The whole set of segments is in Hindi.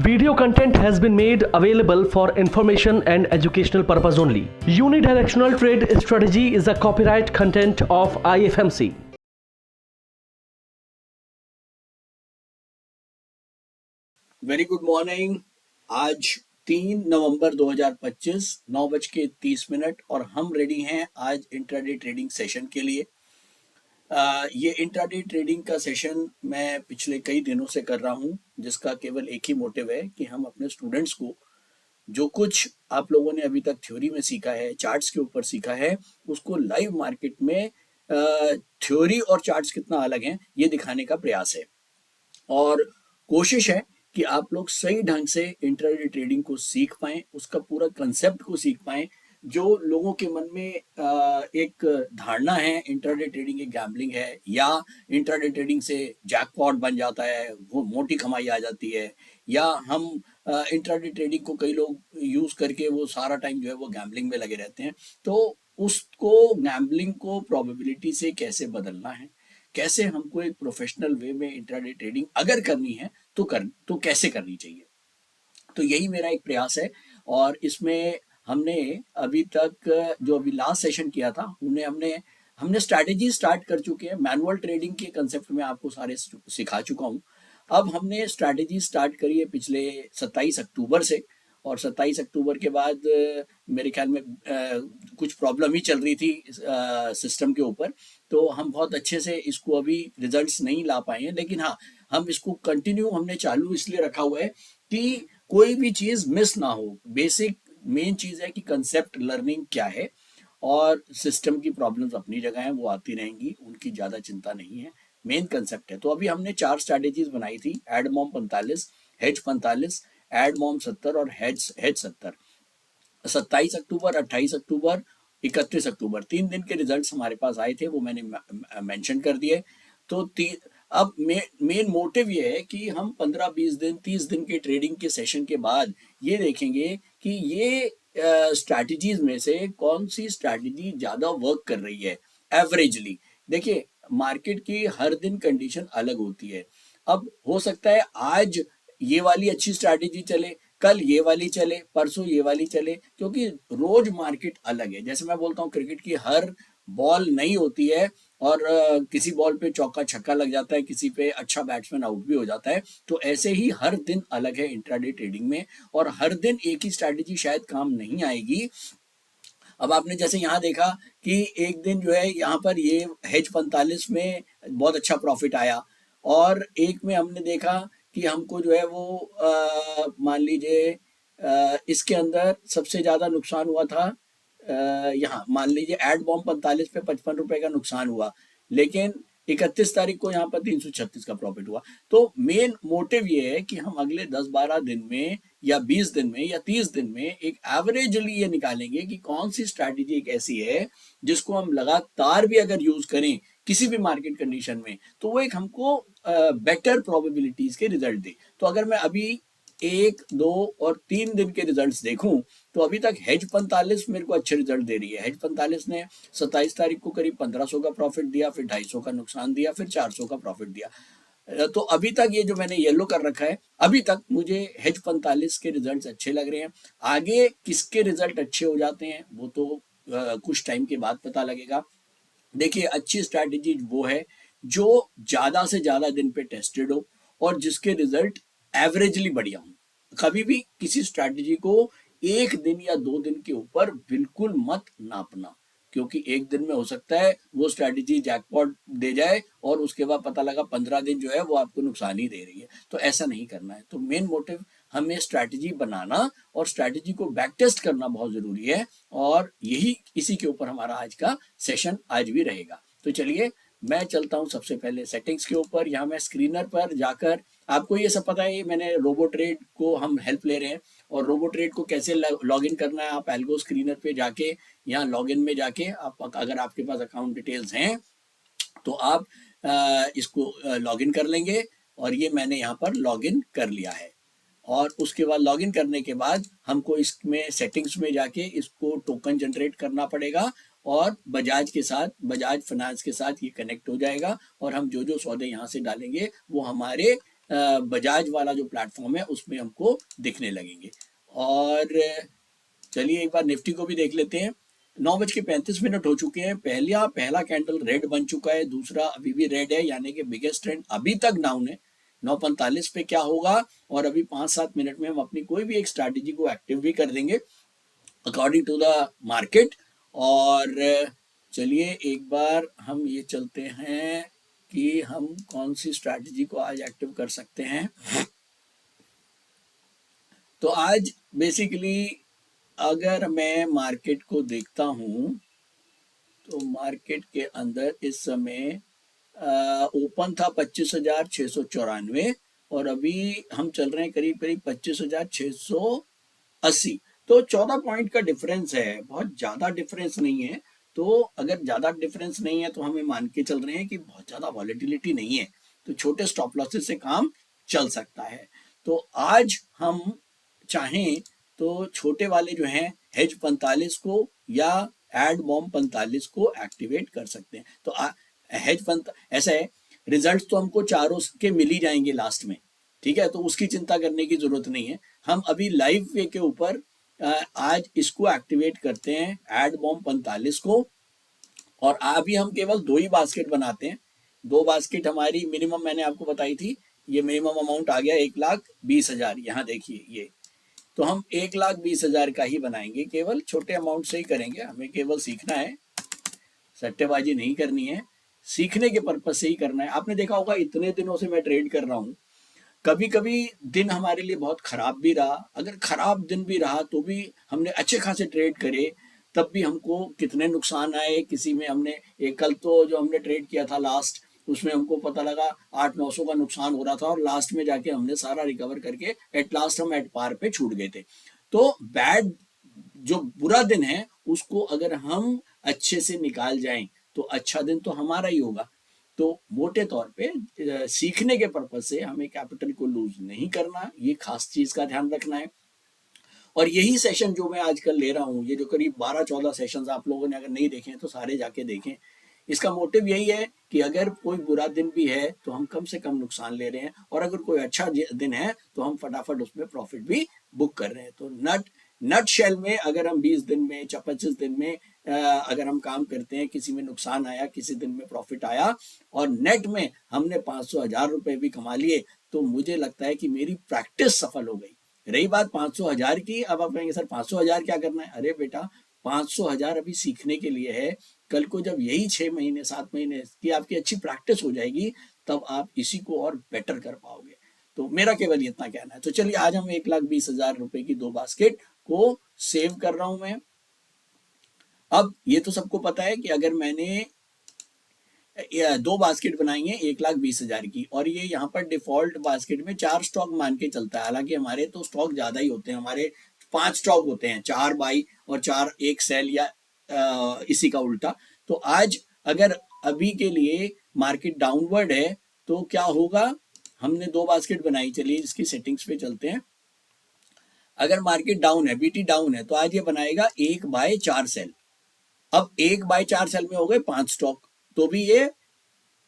Video content has been made available for information and educational purpose only. Unidirectional trade strategy is a copyright content of IFMC. Very good morning. आज 3 नवंबर 2025 9:30 और हम रेडी हैं आज इंट्राडे ट्रेडिंग सेशन के लिए। ये इंट्राडे ट्रेडिंग का सेशन मैं पिछले कई दिनों से कर रहा हूं, जिसका केवल एक ही मोटिव है कि हम अपने स्टूडेंट्स को जो कुछ आप लोगों ने अभी तक थ्योरी में सीखा है, चार्ट्स के ऊपर सीखा है, उसको लाइव मार्केट में थ्योरी और चार्ट्स कितना अलग हैं ये दिखाने का प्रयास है। और कोशिश है कि आप लोग सही ढंग से इंट्राडे ट्रेडिंग को सीख पाएं, उसका पूरा कंसेप्ट को सीख पाएं। जो लोगों के मन में एक धारणा है इंट्राडे ट्रेडिंग एक गैम्बलिंग है, या इंट्राडे ट्रेडिंग से जैकपॉट बन जाता है, वो मोटी कमाई आ जाती है, या हम इंट्राडे ट्रेडिंग को कई लोग यूज करके वो सारा टाइम जो है वो गैम्बलिंग में लगे रहते हैं। तो उसको गैम्बलिंग को प्रोबेबिलिटी से कैसे बदलना है, कैसे हमको एक प्रोफेशनल वे में इंट्राडे ट्रेडिंग अगर करनी है तो कैसे करनी चाहिए। तो यही मेरा एक प्रयास है। और इसमें हमने अभी तक जो अभी लास्ट सेशन किया था उन्हें हमने स्ट्रैटेजी स्टार्ट कर चुके हैं। मैनुअल ट्रेडिंग के कंसेप्ट में आपको सारे सिखा चुका हूं। अब हमने स्ट्रैटेजी स्टार्ट करी है पिछले 27 अक्टूबर से, और 27 अक्टूबर के बाद मेरे ख्याल में कुछ प्रॉब्लम ही चल रही थी सिस्टम के ऊपर, तो हम बहुत अच्छे से इसको अभी रिजल्ट्स नहीं ला पाए हैं। लेकिन हाँ, हम इसको कंटिन्यू हमने चालू इसलिए रखा हुआ है कि कोई भी चीज मिस ना हो। बेसिक मेन चीज है कि कंसेप्ट लर्निंग क्या है, और सिस्टम की प्रॉब्लम्स अपनी जगह हैं, वो आती रहेंगी, उनकी ज्यादा चिंता नहीं है। मेन कंसेप्ट है। तो अभी हमने 4 स्ट्रैटेजीज बनाई थी, एडमॉम 45, हेज 45, एडमॉम 70 और हेज 70। 27 अक्टूबर, 28 अक्टूबर, 31 अक्टूबर 3 दिन के रिजल्ट्स हमारे पास आए थे, वो मैंने मेंशन कर दिए। तो अब मेन मोटिव ये है कि हम 15-20 दिन 30 दिन के ट्रेडिंग के सेशन के बाद ये देखेंगे कि ये स्ट्रैटेजीज में से कौन सी स्ट्रैटेजी ज्यादा वर्क कर रही है एवरेजली। देखिए, मार्केट की हर दिन कंडीशन अलग होती है। अब हो सकता है आज ये वाली अच्छी स्ट्रैटेजी चले, कल ये वाली चले, परसों ये वाली चले, क्योंकि रोज मार्केट अलग है। जैसे मैं बोलता हूँ क्रिकेट की हर बॉल नहीं होती है, और किसी बॉल पे चौका छक्का लग जाता है, किसी पे अच्छा बैट्समैन आउट भी हो जाता है। तो ऐसे ही हर दिन अलग है इंट्राडे ट्रेडिंग में, और हर दिन एक ही स्ट्रैटेजी शायद काम नहीं आएगी। अब आपने जैसे यहाँ देखा कि एक दिन जो है यहाँ पर ये हेज 45 में बहुत अच्छा प्रॉफिट आया, और एक में हमने देखा कि हमको जो है वो मान लीजिए इसके अंदर सबसे ज्यादा नुकसान हुआ था। यहाँ मान लीजिए एड बॉम्ब 45 पे 55 रुपए का नुकसान हुआ, लेकिन 31 तारीख को यहाँ पर 336 का प्रॉफिट हुआ। तो मेन मोटिव ये है कि हम अगले 10-12 दिन में या 20 दिन में या 30 दिन में एक एवरेजली ये निकालेंगे कि कौन सी स्ट्रैटेजी एक ऐसी है जिसको हम लगातार भी अगर यूज करें किसी भी मार्केट कंडीशन में, तो वो एक हमको बेटर प्रोबेबिलिटीज के रिजल्ट दे। तो अगर मैं अभी 1, 2 और 3 दिन के रिजल्ट्स देखूं, तो अभी तक हेज 45 मेरे को अच्छे रिजल्ट दे रही है। हेज 45 ने 27 तारीख को करीब 1500 का प्रॉफिट दिया, फिर 250 का नुकसान दिया, फिर 400 का प्रॉफिट दिया। तो अभी तक ये जो मैंने येलो कर रखा है, अभी तक मुझे हेज 45 के रिजल्ट अच्छे लग रहे हैं। आगे किसके रिजल्ट अच्छे हो जाते हैं वो तो कुछ टाइम के बाद पता लगेगा। देखिए, अच्छी स्ट्रैटेजी वो है जो ज्यादा से ज्यादा दिन पे टेस्टेड हो और जिसके रिजल्ट एवरेजली बढ़िया हो। कभी भी किसी स्ट्रैटेजी को 1 दिन या 2 दिन के ऊपर बिल्कुल मत नापना, क्योंकि एक दिन में हो सकता है वो स्ट्रैटेजी जैकपॉट दे जाए और उसके बाद पता लगा 15 दिन जो है वो आपको नुकसान ही दे रही है। तो ऐसा नहीं करना है। तो मेन मोटिव हमें स्ट्रैटेजी बनाना और स्ट्रैटेजी को बैक टेस्ट करना बहुत जरूरी है, और यही इसी के ऊपर हमारा आज का सेशन आज भी रहेगा। तो चलिए मैं चलता हूं सबसे पहले सेटिंग्स के ऊपर। यहाँ मैं स्क्रीनर पर जाकर, आपको ये सब पता है, मैंने रोबो ट्रेड को हम हेल्प ले रहे हैं, और रोबो ट्रेड को कैसे लॉग इन करना है, आप एल्गो स्क्रीनर पे जाके यहाँ लॉग इन में जाके आप, अगर आपके पास अकाउंट डिटेल्स हैं तो आप इसको लॉग इन कर लेंगे। और ये मैंने यहाँ पर लॉग इन कर लिया है, और उसके बाद लॉगिन करने के बाद हमको इसमें सेटिंग्स में जाके इसको टोकन जनरेट करना पड़ेगा, और बजाज के साथ, बजाज फाइनेंस के साथ ये कनेक्ट हो जाएगा, और हम जो जो सौदे यहाँ से डालेंगे वो हमारे बजाज वाला जो प्लेटफॉर्म है उसमें हमको दिखने लगेंगे। और चलिए एक बार निफ्टी को भी देख लेते हैं। 9:35 हो चुके हैं। पहला कैंडल रेड बन चुका है, दूसरा अभी भी रेड है, यानी कि बिगेस्ट ट्रेंड अभी तक डाउन है। 9:45 पे क्या होगा, और अभी 5-7 मिनट में हम अपनी कोई भी एक स्ट्रैटेजी को एक्टिव भी कर देंगे अकॉर्डिंग टू द मार्केट। और चलिए एक बार हम ये चलते हैं कि हम कौन सी स्ट्रैटेजी को आज एक्टिव कर सकते हैं। तो आज बेसिकली अगर मैं मार्केट को देखता हूं तो मार्केट के अंदर इस समय ओपन था 25,694 और अभी हम चल रहे हैं करीब करीब 25,680। तो 14 पॉइंट का डिफरेंस है, बहुत ज़्यादा डिफरेंस नहीं है। तो अगर ज़्यादा डिफरेंस नहीं है तो हमें मान के चल रहे हैं कि बहुत ज़्यादा वॉलेटिलिटी नहीं है, तो छोटे स्टॉप लॉसेस से काम चल सकता है। तो आज हम चाहें तो छोटे वाले जो हैं हेज 45 को या एड बॉम्ब 45 को एक्टिवेट कर सकते हैं। तो हेज ऐसा है, रिजल्ट तो हमको चारों के मिल ही जाएंगे लास्ट में, ठीक है, तो उसकी चिंता करने की जरूरत नहीं है। हम अभी लाइव वे के ऊपर आज इसको एक्टिवेट करते हैं, एड बॉम्ब 45 को। और अभी हम केवल 2 ही बास्केट बनाते हैं। 2 बास्केट हमारी मिनिमम मैंने आपको बताई थी, ये मिनिमम अमाउंट आ गया 1,20,000। यहाँ देखिए ये, तो हम 1,20,000 का ही बनाएंगे, केवल छोटे अमाउंट से ही करेंगे। हमें केवल सीखना है, सट्टेबाजी नहीं करनी है, सीखने के पर्पज से ही करना है। आपने देखा होगा इतने दिनों से मैं ट्रेड कर रहा हूँ, कभी कभी दिन हमारे लिए बहुत खराब भी रहा। अगर खराब दिन भी रहा तो भी हमने अच्छे खासे ट्रेड करे, तब भी हमको कितने नुकसान आए। किसी में हमने एक कल तो जो हमने ट्रेड किया था लास्ट, उसमें हमको पता लगा 800-900 का नुकसान हो रहा था और लास्ट में जाके हमने सारा रिकवर करके एट लास्ट हम एट पार पे छूट गए थे। तो बैड जो बुरा दिन है उसको अगर हम अच्छे से निकाल जाएं तो अच्छा दिन तो हमारा ही होगा। तो मोटे तौर पे सीखने के पर्पज से हमें कैपिटल को लूज नहीं करना, ये खास चीज का ध्यान रखना है। और यही सेशन जो मैं आजकल ले रहा हूँ, ये जो करीब 12-14 सेशंस आप लोगों ने अगर नहीं देखे हैं तो सारे जाके देखें। इसका मोटिव यही है कि अगर कोई बुरा दिन भी है तो हम कम से कम नुकसान ले रहे हैं, और अगर कोई अच्छा दिन है तो हम फटाफट उसमें प्रॉफिट भी बुक कर रहे हैं। तो नट शेल में अगर हम 20 दिन में 25 दिन में अगर हम काम करते हैं, किसी में नुकसान आया, किसी दिन में प्रॉफिट आया और नेट में हमने 500,000 रुपए भी कमा लिए, तो मुझे लगता है कि मेरी प्रैक्टिस सफल हो गई। रही बात 500,000 की, अब आप कहेंगे सर 500,000 क्या करना है? अरे बेटा 500,000 अभी सीखने के लिए है। कल को जब यही 6 महीने 7 महीने की आपकी अच्छी प्रैक्टिस हो जाएगी तब आप इसी को और बेटर कर पाओगे। तो मेरा केवल इतना कहना है। तो चलिए आज हम 1,20,000 रुपए की 2 बास्केट को सेव कर रहा हूं मैं। अब ये तो सबको पता है कि अगर मैंने 2 बास्केट बनाई है 1,20,000 की, और ये यहाँ पर डिफॉल्ट बास्केट में 4 स्टॉक मान के चलता है। हालांकि हमारे तो स्टॉक ज्यादा ही होते हैं, हमारे 5 स्टॉक होते हैं, 4 बाई और 4 एक सेल या इसी का उल्टा। तो आज अगर अभी के लिए मार्केट डाउनवर्ड है तो क्या होगा, हमने 2 बास्केट बनाई। चलिए इसकी सेटिंग्स पे चलते हैं। अगर मार्केट डाउन है, बीटी डाउन है, तो आज ये बनाएगा 1/4 सेल। अब 1/4 सेल में हो गए 5 स्टॉक, तो भी ये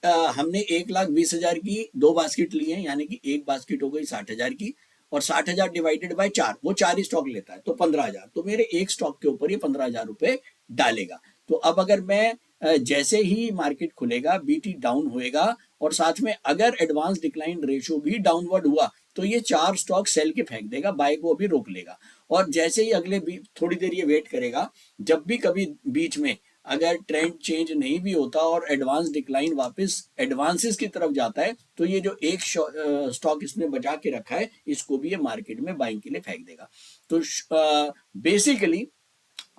हमने 1,20,000 की 2 बास्केट ली है, यानी कि एक बास्केट हो गई 60,000 की, और 60,000 डिवाइडेड बाय 4, वो 4 ही स्टॉक लेता है तो 15,000। तो मेरे एक स्टॉक के ऊपर ये 15,000 रुपए डालेगा। तो अब अगर मैं जैसे ही मार्केट खुलेगा बीटी डाउन होएगा और साथ में अगर एडवांस डिक्लाइन रेशियो भी डाउनवर्ड हुआ तो ये 4 स्टॉक सेल के फेंक देगा, बाय को अभी रोक लेगा। और जैसे ही अगले थोड़ी देर ये वेट करेगा, जब भी कभी बीच में अगर ट्रेंड चेंज नहीं भी होता और एडवांस डिक्लाइन वापस एडवांसेस की तरफ जाता है, तो ये जो एक स्टॉक इसने बचा के रखा है इसको भी ये मार्केट में बाइंग के लिए फेंक देगा। तो बेसिकली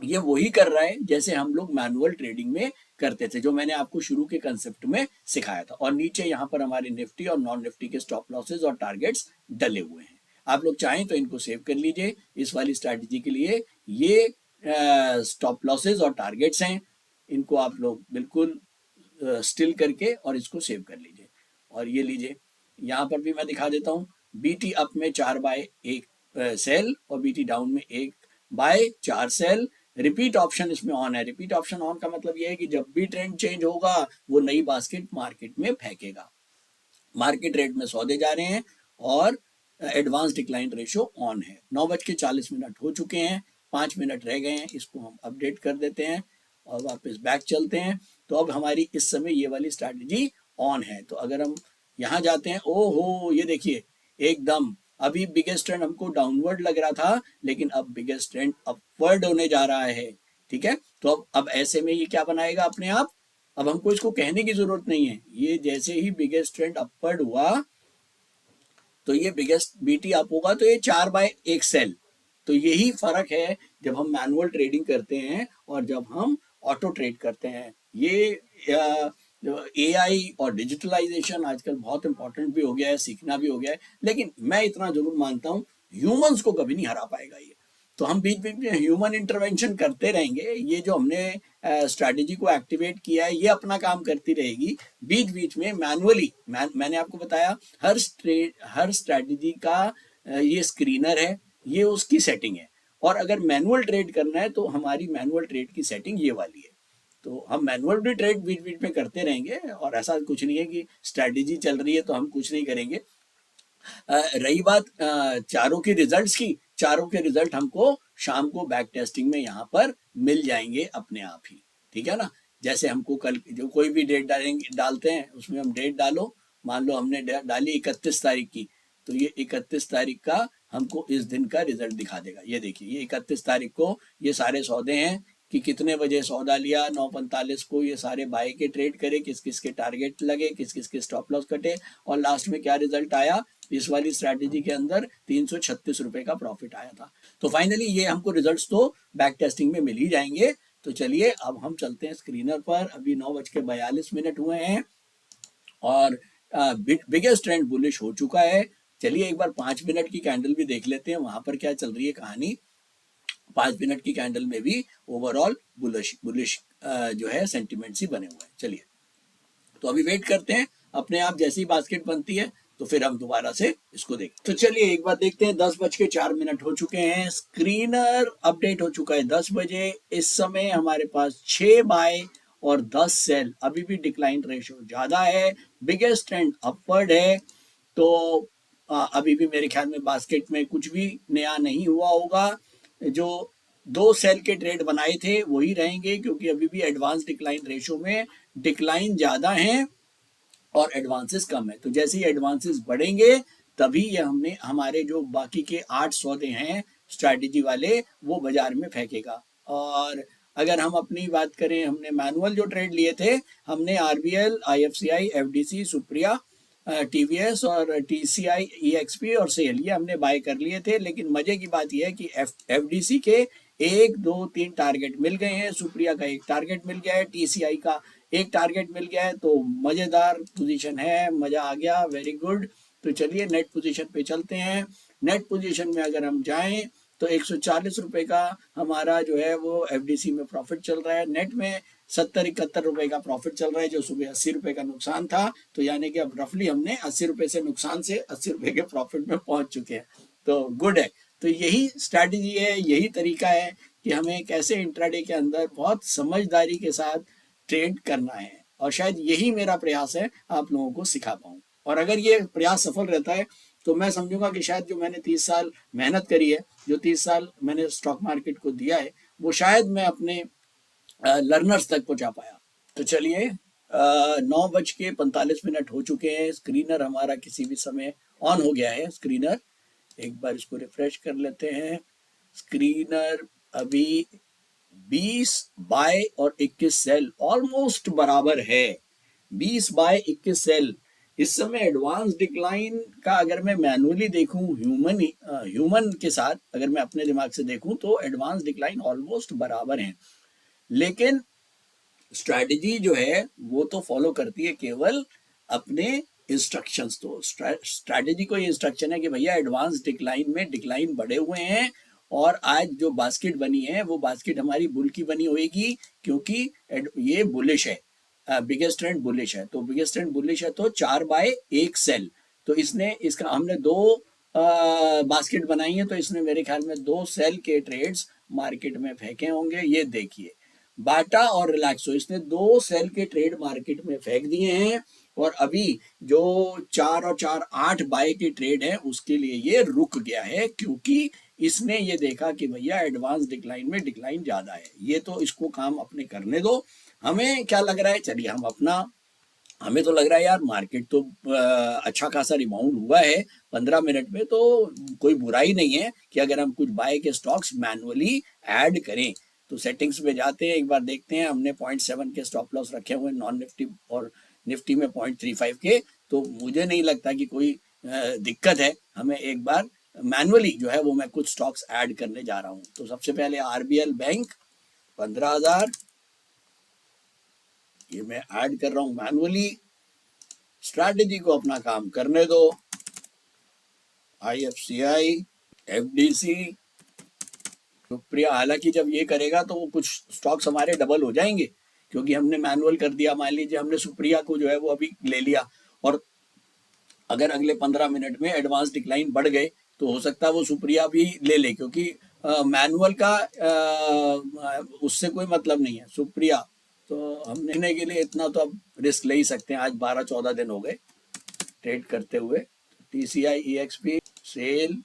ये वही कर रहा है जैसे हम लोग मैनुअल ट्रेडिंग में करते थे, जो मैंने आपको शुरू के कंसेप्ट में सिखाया था। और नीचे यहाँ पर हमारे निफ्टी और नॉन निफ्टी के स्टॉप लॉसेज और टारगेट्स डले हुए हैं। आप लोग चाहें तो इनको सेव कर लीजिए। इस वाली स्ट्रैटेजी के लिए ये स्टॉप लॉसेज और टारगेट्स हैं, इनको आप लोग बिल्कुल स्टिल करके और इसको सेव कर लीजिए। और ये लीजिए, यहाँ पर भी मैं दिखा देता हूँ, बीटी अप में 4/1 सेल और बीटी डाउन में 1/4 सेल। रिपीट ऑप्शन इसमें ऑन है। रिपीट ऑप्शन ऑन का मतलब यह है कि जब भी ट्रेंड चेंज होगा वो नई बास्केट मार्केट में फेंकेगा। मार्केट रेट में सौदे जा रहे हैं और एडवांस डिक्लाइन रेशियो ऑन है। 9:40 हो चुके हैं, 5 मिनट रह गए हैं, इसको हम अपडेट कर देते हैं और वापस बैक चलते हैं। तो अब हमारी इस समय ये वाली स्ट्रैटेजी ऑन है। तो अगर हम यहाँ जाते हैं, ओहो ये देखिए एकदम अभी बिगेस्ट ट्रेंड हमको डाउनवर्ड लग रहा था, लेकिन अब बिगेस्ट ट्रेंड अपवर्ड होने जा रहा है। ठीक है, तो अब ऐसे में ये क्या बनाएगा अपने आप, अब हमको इसको कहने की जरूरत नहीं है। ये जैसे ही बिगेस्ट ट्रेंड अपवर्ड हुआ तो ये बिगेस्ट बीटी अप होगा, तो ये 4/1 सेल। तो यही फर्क है जब हम मैनुअल ट्रेडिंग करते हैं और जब हम ऑटो ट्रेड करते हैं। ये एआई और डिजिटलाइजेशन आजकल बहुत इंपॉर्टेंट भी हो गया है, सीखना भी हो गया है, लेकिन मैं इतना जरूर मानता हूँ ह्यूमंस को कभी नहीं हरा पाएगा ये। तो हम बीच बीच में ह्यूमन इंटरवेंशन करते रहेंगे। ये जो हमने स्ट्रैटेजी को एक्टिवेट किया है ये अपना काम करती रहेगी। बीच बीच में मैनुअली मैंने आपको बताया हर स्ट्रैटेजी का ये स्क्रीनर है, ये उसकी सेटिंग है। और अगर मैनुअल ट्रेड करना है तो हमारी मैनुअल ट्रेड की सेटिंग ये वाली है। तो हम मैनुअल भी ट्रेड बीच बीच में करते रहेंगे और ऐसा कुछ नहीं है कि स्ट्रैटेजी चल रही है तो हम कुछ नहीं करेंगे। रही बात चारों के रिजल्ट्स की, चारों के रिजल्ट हमको शाम को बैक टेस्टिंग में यहाँ पर मिल जाएंगे अपने आप ही। ठीक है ना, जैसे हमको कल जो कोई भी डेट डालते हैं उसमें हम डेट डालो, मान लो हमने डाली 31 तारीख की, तो ये 31 तारीख का हमको इस दिन का रिजल्ट दिखा देगा। ये देखिए ये 31 तारीख को ये सारे सौदे हैं कि कितने बजे सौदा लिया, 9:45 को ये सारे बाय के ट्रेड करे, किस किस के टारगेट लगे, किस किस के स्टॉप लॉस कटे और लास्ट में क्या रिजल्ट आया। इस वाली स्ट्रैटेजी के अंदर 336 रुपए का प्रॉफिट आया था। तो फाइनली ये हमको रिजल्ट्स तो बैक टेस्टिंग में मिल ही जाएंगे। तो चलिए अब हम चलते हैं स्क्रीनर पर। अभी 9:42 हुए हैं और बिगेस्ट ट्रेंड बुलिश हो चुका है। चलिए एक बार 5 मिनट की कैंडल भी देख लेते हैं, वहां पर क्या चल रही है कहानी। 5 मिनट की कैंडल में भी ओवरऑल बुलिश जो है सेंटिमेंट्स ही बने हुए हैं। चलिए तो अभी वेट करते हैं, अपने आप जैसी बास्केट बनती है तो फिर हम दोबारा से इसको देखते। तो चलिए एक बार देखते हैं। 10:04 हो चुके हैं, स्क्रीनर अपडेट हो चुका है 10 बजे। इस समय हमारे पास 6 बाय और 10 सेल, अभी भी डिक्लाइन रेशियो ज्यादा है, बिगेस्ट ट्रेंड अपवर्ड है। तो अभी भी मेरे ख्याल में बास्केट में कुछ भी नया नहीं हुआ होगा। जो 2 सेल के ट्रेड बनाए थे वही रहेंगे, क्योंकि अभी भी एडवांस डिक्लाइन रेशियो में डिक्लाइन ज्यादा है और एडवांसेस कम है। तो जैसे ही एडवांसेस बढ़ेंगे तभी ये हमने हमारे जो बाकी के 8 सौदे हैं स्ट्रैटेजी वाले वो बाजार में फेंकेगा। और अगर हम अपनी बात करें, हमने मैनुअल जो ट्रेड लिए थे, हमने RBL, IFCI, FDC, Supriya, TVS और टीसीआई, ईएक्सपी और सेल, ये हमने बाय कर लिए थे। लेकिन मजे की बात यह है कि एफडीसी के 1, 2, 3 टारगेट मिल गए हैं, सुप्रिया का 1 टारगेट मिल गया है, टीसीआई का 1 टारगेट मिल गया है। तो मजेदार पोजीशन है, मजा आ गया, वेरी गुड। तो चलिए नेट पोजीशन पे चलते हैं। नेट पोजीशन में अगर हम जाएं तो 140 रुपए का हमारा जो है वो एफडीसी में प्रॉफिट चल रहा है। नेट में 70-71 रुपए का प्रॉफिट चल रहा है, जो सुबह 80 रुपए का नुकसान था। तो यानी कि अब रफली हमने 80 रुपए से नुकसान से 80 रुपए के प्रॉफिट में पहुंच चुके हैं। तो गुड है। तो यही स्ट्रैटेजी है, यही तरीका है कि हमें कैसे इंट्राडे के अंदर बहुत समझदारी के साथ ट्रेड करना है। और शायद यही मेरा प्रयास है आप लोगों को सिखा पाऊँ। और अगर ये प्रयास सफल रहता है तो मैं समझूंगा कि शायद जो मैंने 30 साल मेहनत करी है, जो 30 साल मैंने स्टॉक मार्केट को दिया है, वो शायद मैं अपने लर्नर्स तक पहुंचा पाया। तो चलिए 9:45 हो चुके हैं। स्क्रीनर हमारा किसी भी समय ऑन हो गया है। स्क्रीनर एक बार इसको रिफ्रेश कर लेते हैं। स्क्रीनर अभी 20 बाय और 21 सेल ऑलमोस्ट बराबर है। 20 बाय 21 सेल इस समय एडवांस डिक्लाइन का अगर मैं मैनुअली देखूं, ह्यूमन के साथ अगर मैं अपने दिमाग से देखूं तो एडवांस डिक्लाइन ऑलमोस्ट बराबर हैं। लेकिन स्ट्रैटेजी जो है वो तो फॉलो करती है केवल अपने इंस्ट्रक्शंस। तो स्ट्रैटेजी को ये इंस्ट्रक्शन है कि भैया एडवांस डिक्लाइन में डिक्लाइन बढ़े हुए हैं और आज जो बास्केट बनी है वो बास्केट हमारी बुल की बनी होगी, क्योंकि ये बुलिश है, बिगेस्ट ट्रेंड बुलिश है। तो बिगेस्ट ट्रेंड बुलिश है तो 4/1 सेल। तो इसने इसका हमने 2 बास्केट बनाई है, तो इसने मेरे ख्याल में 2 सेल के ट्रेड्स मार्केट में फेंके होंगे। ये देखिए बाटा और रिलैक्सो, इसने 2 सेल के ट्रेड मार्केट में फेंक दिए हैं और अभी जो 4 और 4 8 बाय की ट्रेड है उसके लिए ये रुक गया है, क्योंकि इसने ये देखा कि भैया एडवांस डिक्लाइन में डिक्लाइन ज्यादा है, ये तो इसको काम अपने करने दो। हमें क्या लग रहा है, चलिए हम अपना, हमें तो लग रहा है यार मार्केट तो अच्छा खासा रिबाउंड हुआ है 15 मिनट में, तो कोई बुराई नहीं है कि अगर हम कुछ बाय के स्टॉक्स मैनुअली ऐड करें। तो सेटिंग्स में जाते हैं, एक बार देखते हैं। हमने 0.7 के स्टॉप लॉस रखे हुए नॉन निफ्टी और निफ्टी में 0.35 के, तो मुझे नहीं लगता कि कोई दिक्कत है। हमें एक बार मैनुअली जो है वो मैं कुछ स्टॉक्स ऐड करने जा रहा हूँ। तो सबसे पहले आरबीएल बैंक 15,000, ये मैं ऐड कर रहा हूँ मैनुअली। स्ट्रैटेजी को अपना काम करने दो। आईएफसीआई, एफडीसी, सुप्रिया, हालांकि जब ये करेगा तो वो कुछ स्टॉक्स हमारे डबल हो जाएंगे, क्योंकि हमने मैनुअल कर दिया। मान लीजिए हमने सुप्रिया को जो है वो अभी ले लिया, और अगर अगले 15 मिनट में एडवांस डिक्लाइन बढ़ गए तो हो सकता है वो सुप्रिया भी ले ले, क्योंकि मैनुअल का उससे कोई मतलब नहीं है। सुप्रिया तो हम लेने के लिए इतना तो अब रिस्क ले ही सकते हैं। आज 12-14 दिन हो गए ट्रेड करते हुए। टीसीआई, ईएक्सपी, सेल,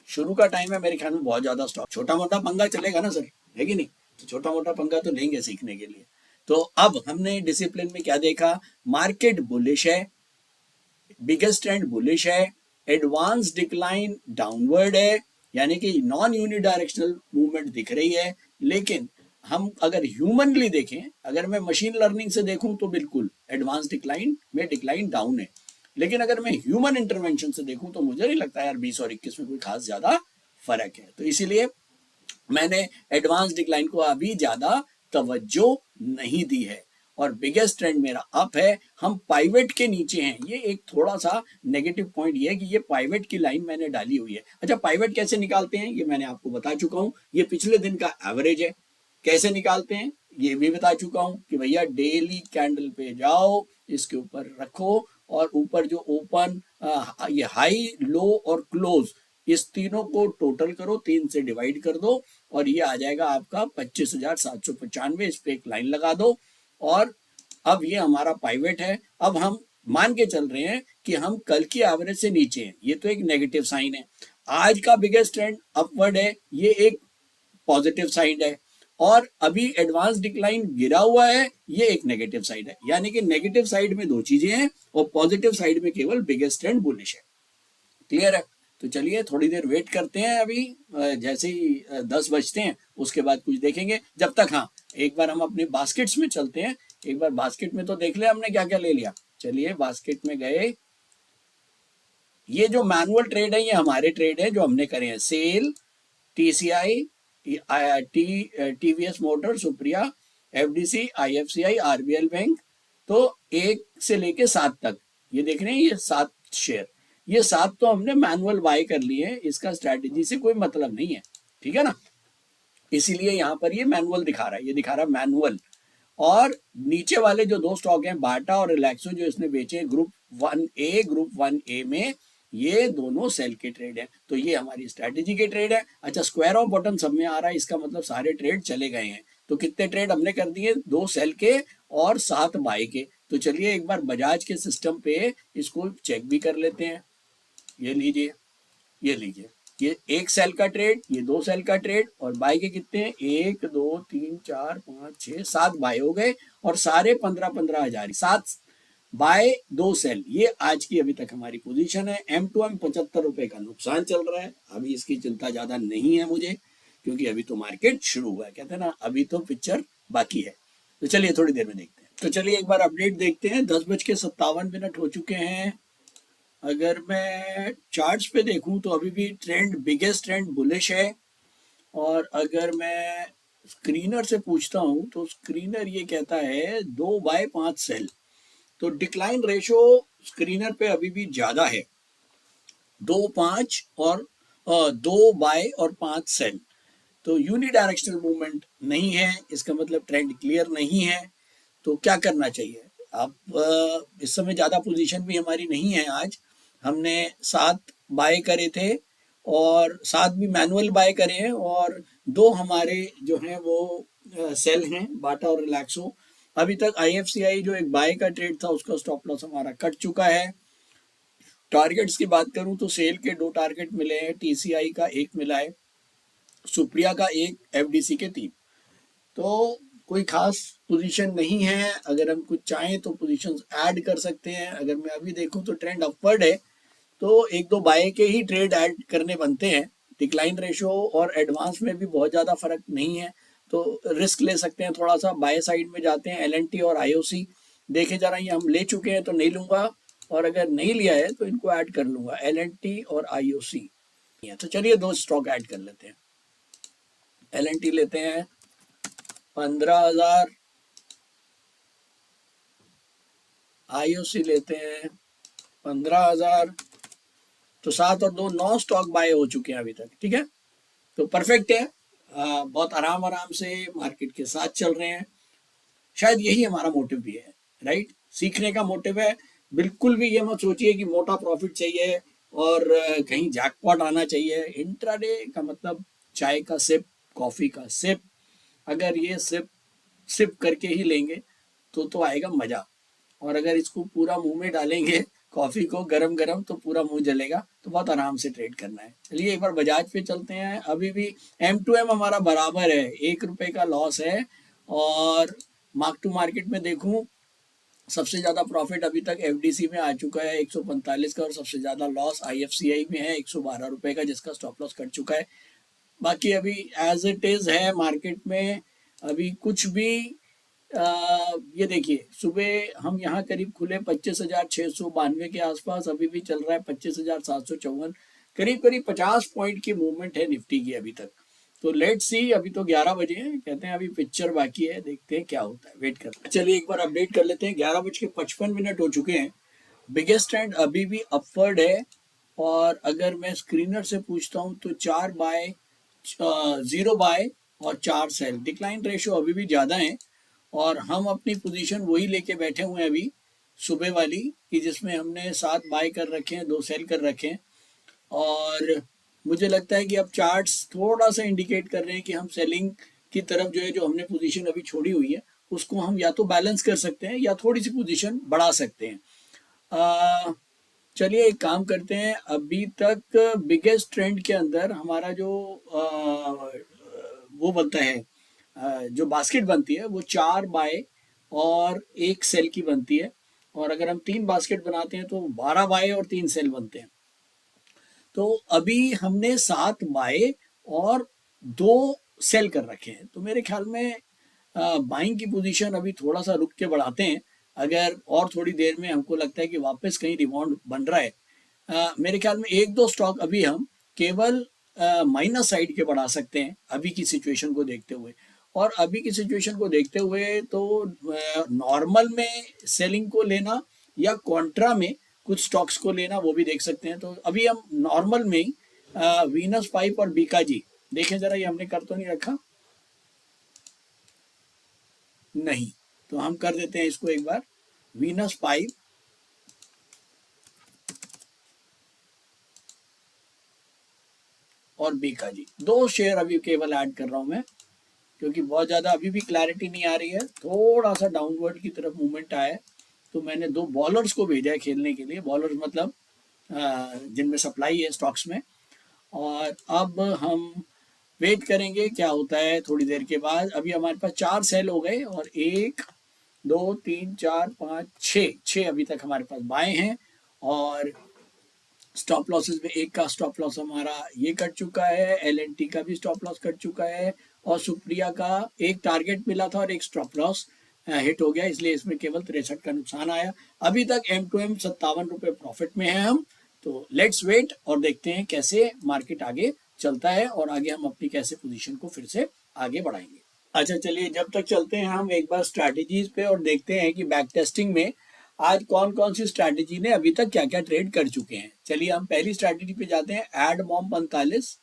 शुरू का टाइम है मेरे ख्याल में बहुत ज्यादा स्टॉक, छोटा मोटा पंगा चलेगा ना सर, है कि नहीं? तो छोटा मोटा पंगा तो लेंगे सीखने के लिए। तो अब हमने डिसिप्लिन में क्या देखा, मार्केट बुलिश है, बिगेस्ट ट्रेंड बुलिश है, एडवांस डिक्लाइन डाउनवर्ड है, यानी कि नॉन यूनिडायरेक्शनल मूवमेंट दिख रही है। लेकिन हम अगर ह्यूमनली देखें, अगर मैं मशीन लर्निंग से देखूं तो बिल्कुल एडवांस डिक्लाइन में डिक्लाइन डाउन है। लेकिन अगर मैं ह्यूमन इंटरवेंशन से देखूं तो मुझे नहीं लगता यार 20 और 21 में कोई खास ज्यादा फर्क है। तो इसीलिए मैंने एडवांस डिक्लाइन को अभी ज्यादा तवज्जो नहीं दी है, और बिगेस्ट ट्रेंड मेरा अप है। हम पाइवेट के नीचे हैं, ये एक थोड़ा सा नेगेटिव पॉइंट ये है कि ये पाइवेट की लाइन मैंने डाली हुई है। अच्छा, पाइवेट कैसे निकालते हैं ये मैंने आपको बता चुका हूं, ये पिछले दिन का एवरेज है। कैसे निकालते हैं ये भी बता चुका हूं कि भैया डेली कैंडल पे जाओ, इसके ऊपर रखो, और ऊपर जो ओपन, ये हाई, लो और क्लोज, इस तीनों को टोटल करो, 3 से डिवाइड कर दो, और ये आ जाएगा आपका 25,795। इस पे एक लाइन लगा दो, और अब ये हमारा पाइवेट है। अब हम मान के चल रहे हैं कि हम कल की एवरेज से नीचे हैं, ये तो एक नेगेटिव साइन है। आज का बिगेस्ट ट्रेंड अपवर्ड है, ये एक पॉजिटिव साइन है, और अभी एडवांस डिक्लाइन गिरा हुआ है, ये एक नेगेटिव साइड है। यानी कि नेगेटिव साइड में दो चीजें हैं और पॉजिटिव साइड में केवल बिगेस्ट ट्रेंड बुलिश है। क्लियर है? तो चलिए थोड़ी देर वेट करते हैं। अभी जैसे ही 10 बजते हैं उसके बाद कुछ देखेंगे। जब तक हाँ, एक बार हम अपने बास्केट्स में चलते हैं। एक बार बास्केट में तो देख ले हमने क्या क्या ले लिया। चलिए बास्केट में गए। ये जो मैनुअल ट्रेड है ये हमारे ट्रेड है जो हमने करे हैं। SAIL, TCI, TVS motor, Supriya, FDC, IFCI, RBL bank. तो 1 से लेके 7 तक ये देख रहे हैं, ये 7 शेयर, ये 7 तो हमने मैनुअल बाय कर लिए हैं। इसका स्ट्रैटेजी से कोई मतलब नहीं है, ठीक है ना? इसीलिए यहाँ पर ये मैनुअल दिखा रहा है, ये दिखा रहा है मैनुअल। और नीचे वाले जो 2 स्टॉक हैं, बाटा और रिलैक्सो, जो इसने बेचे ग्रुप 1A में, ये दोनों सेल के ट्रेड है। तो ये हमारी स्ट्रैटेजी के ट्रेड है। अच्छा, स्क्वायर ऑफ बॉटम सब में आ रहा है, इसका मतलब सारे ट्रेड चले गए हैं। तो कितने ट्रेड हमने कर दिए? 2 सेल के और 7 बाय के। तो चलिए एक बार बजाज के सिस्टम पे इसको चेक भी कर लेते हैं। ये लीजिए, ये लीजिए, ये 1 सेल का ट्रेड, ये 2 सेल का ट्रेड, और बाय के कितने हैं? 1 2 3 4 5 6 7 बाय हो गए, और सारे 15-15 हजार। 7 बाय 2 सेल, ये आज की अभी तक हमारी पोजीशन है। M2M 75 रुपए का नुकसान चल रहा है। अभी इसकी चिंता ज्यादा नहीं है मुझे, क्योंकि अभी तो मार्केट शुरू हुआ है, कहते हैं ना, अभी तो पिक्चर बाकी है। तो चलिए थोड़ी देर में देखते हैं। तो चलिए एक बार अपडेट देखते हैं। 10:57 हो चुके हैं। अगर मैं चार्ट्स पे देखूं तो अभी भी ट्रेंड, बिगेस्ट ट्रेंड बुलिश है। और अगर मैं स्क्रीनर से पूछता हूं तो स्क्रीनर ये कहता है 2 बाय 5 सेल। तो डिक्लाइन रेशो स्क्रीनर पे अभी भी ज्यादा है, 2-5 और 2 बाय और 5 सेल। तो यूनिडायरेक्शनल मूवमेंट नहीं है, इसका मतलब ट्रेंड क्लियर नहीं है। तो क्या करना चाहिए? अब इस समय ज्यादा पोजीशन भी हमारी नहीं है। आज हमने 7 बाय करे थे, और 7 भी मैनुअल बाय करे हैं, और 2 हमारे जो हैं वो सेल हैं, बाटा और रिलैक्सो। अभी तक IFCI जो एक बाय का ट्रेड था उसका स्टॉप लॉस हमारा कट चुका है। टारगेट्स की बात करूं तो सेल के 2 टारगेट मिले हैं, TCI का 1 मिला है, सुप्रिया का 1, FDC के 3। तो कोई खास पोजीशन नहीं है, अगर हम कुछ चाहें तो पोजीशंस ऐड कर सकते हैं। अगर मैं अभी देखूं तो ट्रेंड अपवर्ड है, तो एक दो बाय के ही ट्रेड ऐड करने बनते हैं। डिक्लाइन रेशो और एडवांस में भी बहुत ज़्यादा फर्क नहीं है, तो रिस्क ले सकते हैं थोड़ा सा। बाय साइड में जाते हैं, LNT और IOC देखे जरा, ये हम ले चुके हैं तो नहीं लूंगा, और अगर नहीं लिया है तो इनको ऐड कर लूंगा, LNT और IOC। तो चलिए 2 स्टॉक ऐड कर लेते हैं। LNT लेते हैं 15,000, IOC लेते हैं 15,000, तो 7 और 2 9 स्टॉक बाय हो चुके हैं अभी तक। ठीक है, तो परफेक्ट है। बहुत आराम आराम से मार्केट के साथ चल रहे हैं। शायद यही हमारा मोटिव भी है, राइट? सीखने का मोटिव है। बिल्कुल भी ये मत सोचिए कि मोटा प्रॉफिट चाहिए और कहीं जैकपॉट आना चाहिए। इंट्राडे का मतलब चाय का सिप, कॉफी का सिप। अगर ये सिप सिप करके ही लेंगे तो आएगा मजा, और अगर इसको पूरा मुंह में डालेंगे कॉफी को गरम गरम तो पूरा मुंह जलेगा। तो बहुत आराम से ट्रेड करना है। चलिए एक बार बजाज पे चलते हैं। अभी भी M2M हमारा बराबर है, 1 रुपए का लॉस है। और मार्क टू मार्केट में देखूं, सबसे ज्यादा प्रॉफिट अभी तक FDC में आ चुका है 145 का, और सबसे ज्यादा लॉस IFCI में है 112 रुपए का, जिसका स्टॉप लॉस कट चुका है। बाकी अभी एज इट इज है मार्केट में, अभी कुछ भी ये देखिए, सुबह हम यहाँ करीब खुले 25,692 के आसपास, अभी भी चल रहा है 25,754। करीब करीब 50 पॉइंट की मूवमेंट है निफ्टी की अभी तक। तो लेट्स सी, अभी तो 11 बजे हैं, कहते हैं अभी पिक्चर बाकी है, देखते हैं क्या होता है, वेट कर। चलिए एक बार अपडेट कर लेते हैं। 11:55 हो चुके हैं। बिगेस्ट ट्रेंड अभी भी अपवर्ड है, और अगर मैं स्क्रीनर से पूछता हूँ तो 4 बाय 0 बाय और 4 सेल। डिक्लाइन रेशियो अभी भी ज़्यादा है, और हम अपनी पोजीशन वही लेके बैठे हुए हैं अभी सुबह वाली, कि जिसमें हमने 7 बाय कर रखे हैं, 2 सेल कर रखे हैं। और मुझे लगता है कि अब चार्ट्स थोड़ा सा इंडिकेट कर रहे हैं कि हम सेलिंग की तरफ जो है, जो हमने पोजीशन अभी छोड़ी हुई है उसको हम या तो बैलेंस कर सकते हैं या थोड़ी सी पोजीशन बढ़ा सकते हैं। चलिए एक काम करते हैं। अभी तक बिगेस्ट ट्रेंड के अंदर हमारा जो वो बनता है, जो बास्केट बनती है वो 4 बाय और 1 सेल की बनती है, और अगर हम 3 बास्केट बनाते हैं तो 12 बाय और 3 सेल बनते हैं। तो अभी हमने 7 बाय और 2 सेल कर रखे हैं, तो मेरे ख्याल में बाइंग की पोजीशन अभी थोड़ा सा रुक के बढ़ाते हैं। अगर और थोड़ी देर में हमको लगता है कि वापस कहीं रिबाउंड बन रहा है, मेरे ख्याल में 1-2 स्टॉक अभी हम केवल माइनस साइड के बढ़ा सकते हैं अभी की सिचुएशन को देखते हुए। और अभी की सिचुएशन को देखते हुए तो नॉर्मल में सेलिंग को लेना या कॉन्ट्रा में कुछ स्टॉक्स को लेना, वो भी देख सकते हैं। तो अभी हम नॉर्मल में ही वीनस पाइप और बीकाजी देखें जरा, ये हमने कर तो नहीं रखा? नहीं, तो हम कर देते हैं इसको एक बार। वीनस पाइप और बीकाजी, 2 शेयर अभी केवल ऐड कर रहा हूं मैं, क्योंकि बहुत ज़्यादा अभी भी क्लैरिटी नहीं आ रही है। थोड़ा सा डाउनवर्ड की तरफ मूवमेंट आया है, तो मैंने 2 बॉलर्स को भेजा है खेलने के लिए। बॉलर्स मतलब जिनमें सप्लाई है स्टॉक्स में। और अब हम वेट करेंगे क्या होता है थोड़ी देर के बाद। अभी हमारे पास 4 सेल हो गए, और 1 2 3 4 5 6 अभी तक हमारे पास बाएं हैं। और स्टॉप लॉसेस में एक का स्टॉप लॉस हमारा ये कट चुका है, LNT का भी स्टॉप लॉस कट चुका है, और सुप्रिया का एक टारगेट मिला था और एक स्टॉप लॉस हिट हो गया, इसलिए इसमें केवल 63 का नुकसान आया। अभी तक M2M 57 रुपये प्रॉफिट में है हम। तो लेट्स वेट और देखते हैं कैसे मार्केट आगे चलता है, और आगे हम अपनी कैसे पोजीशन को फिर से आगे बढ़ाएंगे। अच्छा चलिए, जब तक चलते हैं हम एक बार स्ट्रैटेजीज पे, और देखते हैं कि बैक टेस्टिंग में आज कौन कौन सी स्ट्रैटेजी ने अभी तक क्या क्या ट्रेड कर चुके हैं। चलिए हम पहली स्ट्रैटेजी पे जाते हैं, एड मॉम 45।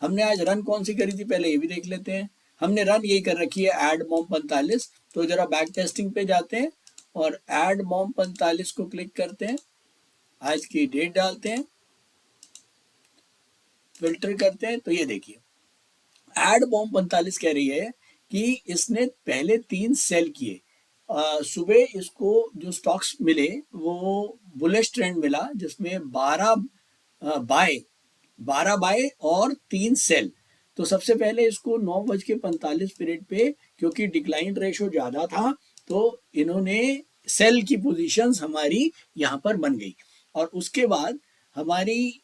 हमने आज रन कौन सी करी थी पहले ये भी देख लेते हैं। हमने रन यही कर रखी है, एड मॉम 45। तो जरा बैक टेस्टिंग पे जाते हैं और एड मॉम 45 को क्लिक करते हैं, आज की डेट डालते हैं, फिल्टर करते हैं। तो ये देखिए, एड मॉम 45 कह रही है कि इसने पहले 3 सेल किए, सुबह इसको जो स्टॉक्स मिले वो बुलिश ट्रेंड मिला, जिसमें 12 बाय और 3 सेल। तो सबसे पहले इसको 9:45 पे, क्योंकि डिक्लाइन रेशो ज़्यादा था, तो इन्होंने सेल की पोजीशंस हमारी यहाँ पर बन गई। और उसके बाद हमारी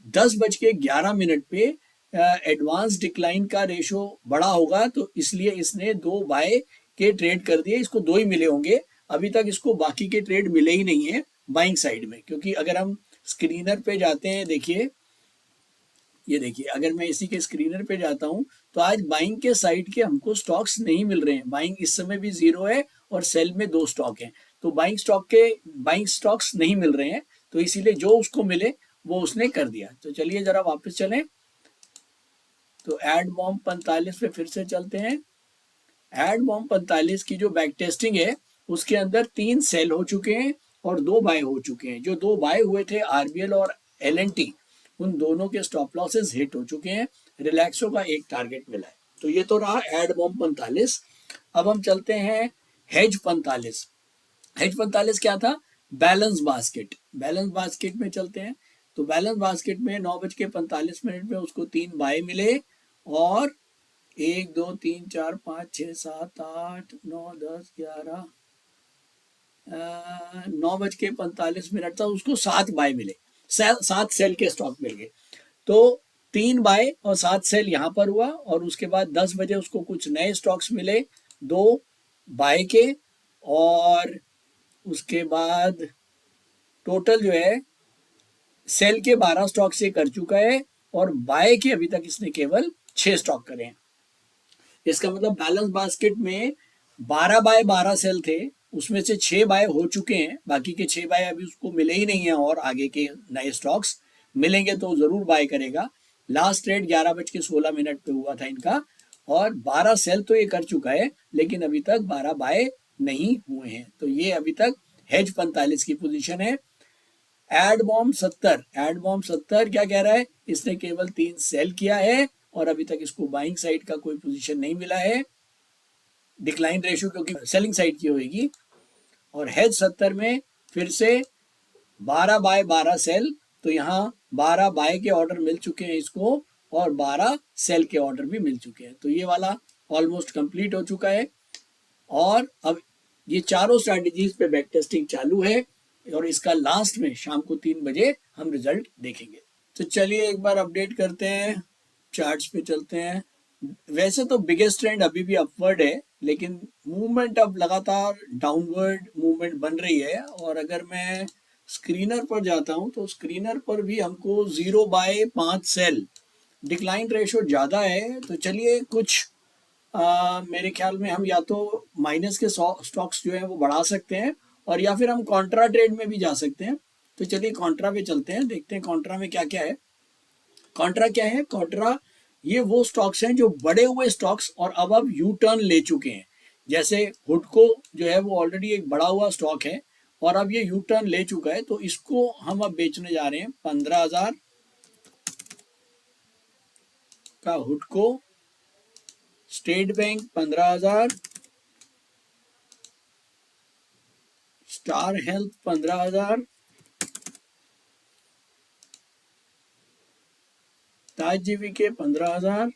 10:11 पे एडवांस डिक्लाइन का रेशो बड़ा होगा, तो इसलिए इसने 2 बाय के ट्रेड कर दिए। इसको 2 ही मिले होंगे, अभी तक इसको बाकी के ट्रेड मिले ही नहीं है बाइंग साइड में। क्योंकि अगर हम स्क्रीनर पे जाते हैं, देखिए ये देखिए, अगर मैं इसी के स्क्रीनर पे जाता हूं तो आज बाइंग के साइड के हमको स्टॉक्स नहीं मिल रहे हैं। बाइंग इस समय भी 0 है और सेल में 2 स्टॉक हैं, तो बाइंग स्टॉक्स नहीं मिल रहे हैं, तो इसीलिए जो उसको मिले वो उसने कर दिया। तो चलिए जरा वापस चलें, तो एड बॉम्ब 45 पे फिर से चलते हैं। एड बॉम्ब 45 की जो बैक टेस्टिंग है उसके अंदर 3 सेल हो चुके हैं और 2 बाय हो चुके हैं। जो 2 बाय हुए थे आरबीएल और एलएनटी, उन दोनों के स्टॉप लॉसेस हिट हो चुके हैं। रिलैक्सो का एक टारगेट मिला है। तो ये तो रहा एड बॉम्ब 45। अब हम चलते हैं हेज 45। हेज 45 क्या था? Balance basket. बैलेंस बास्केट में चलते हैं, तो बैलेंस बास्केट में 9:45 में उसको 3 बाय मिले और 1 2 3 4 5 6 7 8 9 10 11 9:45 था, उसको 7 बाय मिले, 7 सेल के स्टॉक मिल गए। तो 3 बाय और 7 सेल यहाँ पर हुआ, और उसके बाद 10 बजे उसको कुछ नए स्टॉक्स मिले, 2 बाय के, और उसके बाद टोटल जो है सेल के 12 स्टॉक से कर चुका है, और बाय के अभी तक इसने केवल 6 स्टॉक करे हैं। इसका मतलब बैलेंस बास्केट में 12 बाय 12 सेल थे, उसमें से 6 बाय हो चुके हैं, बाकी के 6 बाय अभी उसको मिले ही नहीं है, और आगे के नए स्टॉक्स मिलेंगे तो जरूर बाय करेगा। लास्ट ट्रेड 11:16 पे हुआ था इनका, और 12 सेल तो ये कर चुका है, लेकिन अभी तक 12 बाय नहीं हुए हैं। तो ये अभी तक हेज 45 की पोजीशन है। एड बॉम्ब 70 क्या कह रहा है? इसने केवल 3 सेल किया है और अभी तक इसको बाइंग साइड का कोई पोजीशन नहीं मिला है। डिक्लाइन रेशियो क्योंकि सेलिंग साइड की होगी। और हेज 70 में फिर से 12 बाय 12 सेल, तो यहाँ 12 बाय के ऑर्डर मिल चुके हैं इसको, और 12 सेल के ऑर्डर भी मिल चुके हैं। तो ये वाला ऑलमोस्ट कंप्लीट हो चुका है, और अब ये चारों स्ट्रैटेजीज पे बैक टेस्टिंग चालू है, और इसका लास्ट में शाम को 3 बजे हम रिजल्ट देखेंगे। तो चलिए एक बार अपडेट करते हैं, चार्ट्स पे चलते हैं। वैसे तो बिगेस्ट ट्रेंड अभी भी अपवर्ड है, लेकिन मूवमेंट अब लगातार डाउनवर्ड मूवमेंट बन रही है। और अगर मैं स्क्रीनर पर जाता हूं तो स्क्रीनर पर भी हमको 0 बाय 5 सेल, डिक्लाइन रेशो ज़्यादा है। तो चलिए कुछ मेरे ख्याल में हम या तो माइनस के स्टॉक्स जो है वो बढ़ा सकते हैं, और या फिर हम कॉन्ट्रा ट्रेड में भी जा सकते हैं। तो चलिए कॉन्ट्रा पे चलते हैं, देखते हैं कॉन्ट्रा में क्या क्या है। कॉन्ट्रा क्या है? कॉन्ट्रा ये वो स्टॉक्स हैं जो बड़े हुए स्टॉक्स और अब यू टर्न ले चुके हैं। जैसे हुडको जो है वो ऑलरेडी एक बड़ा हुआ स्टॉक है, और अब ये यू टर्न ले चुका है, तो इसको हम अब बेचने जा रहे हैं 15,000 का हुडको। स्टेट बैंक 15,000, स्टार हेल्थ 15,000, ताज जीवी के 15,000।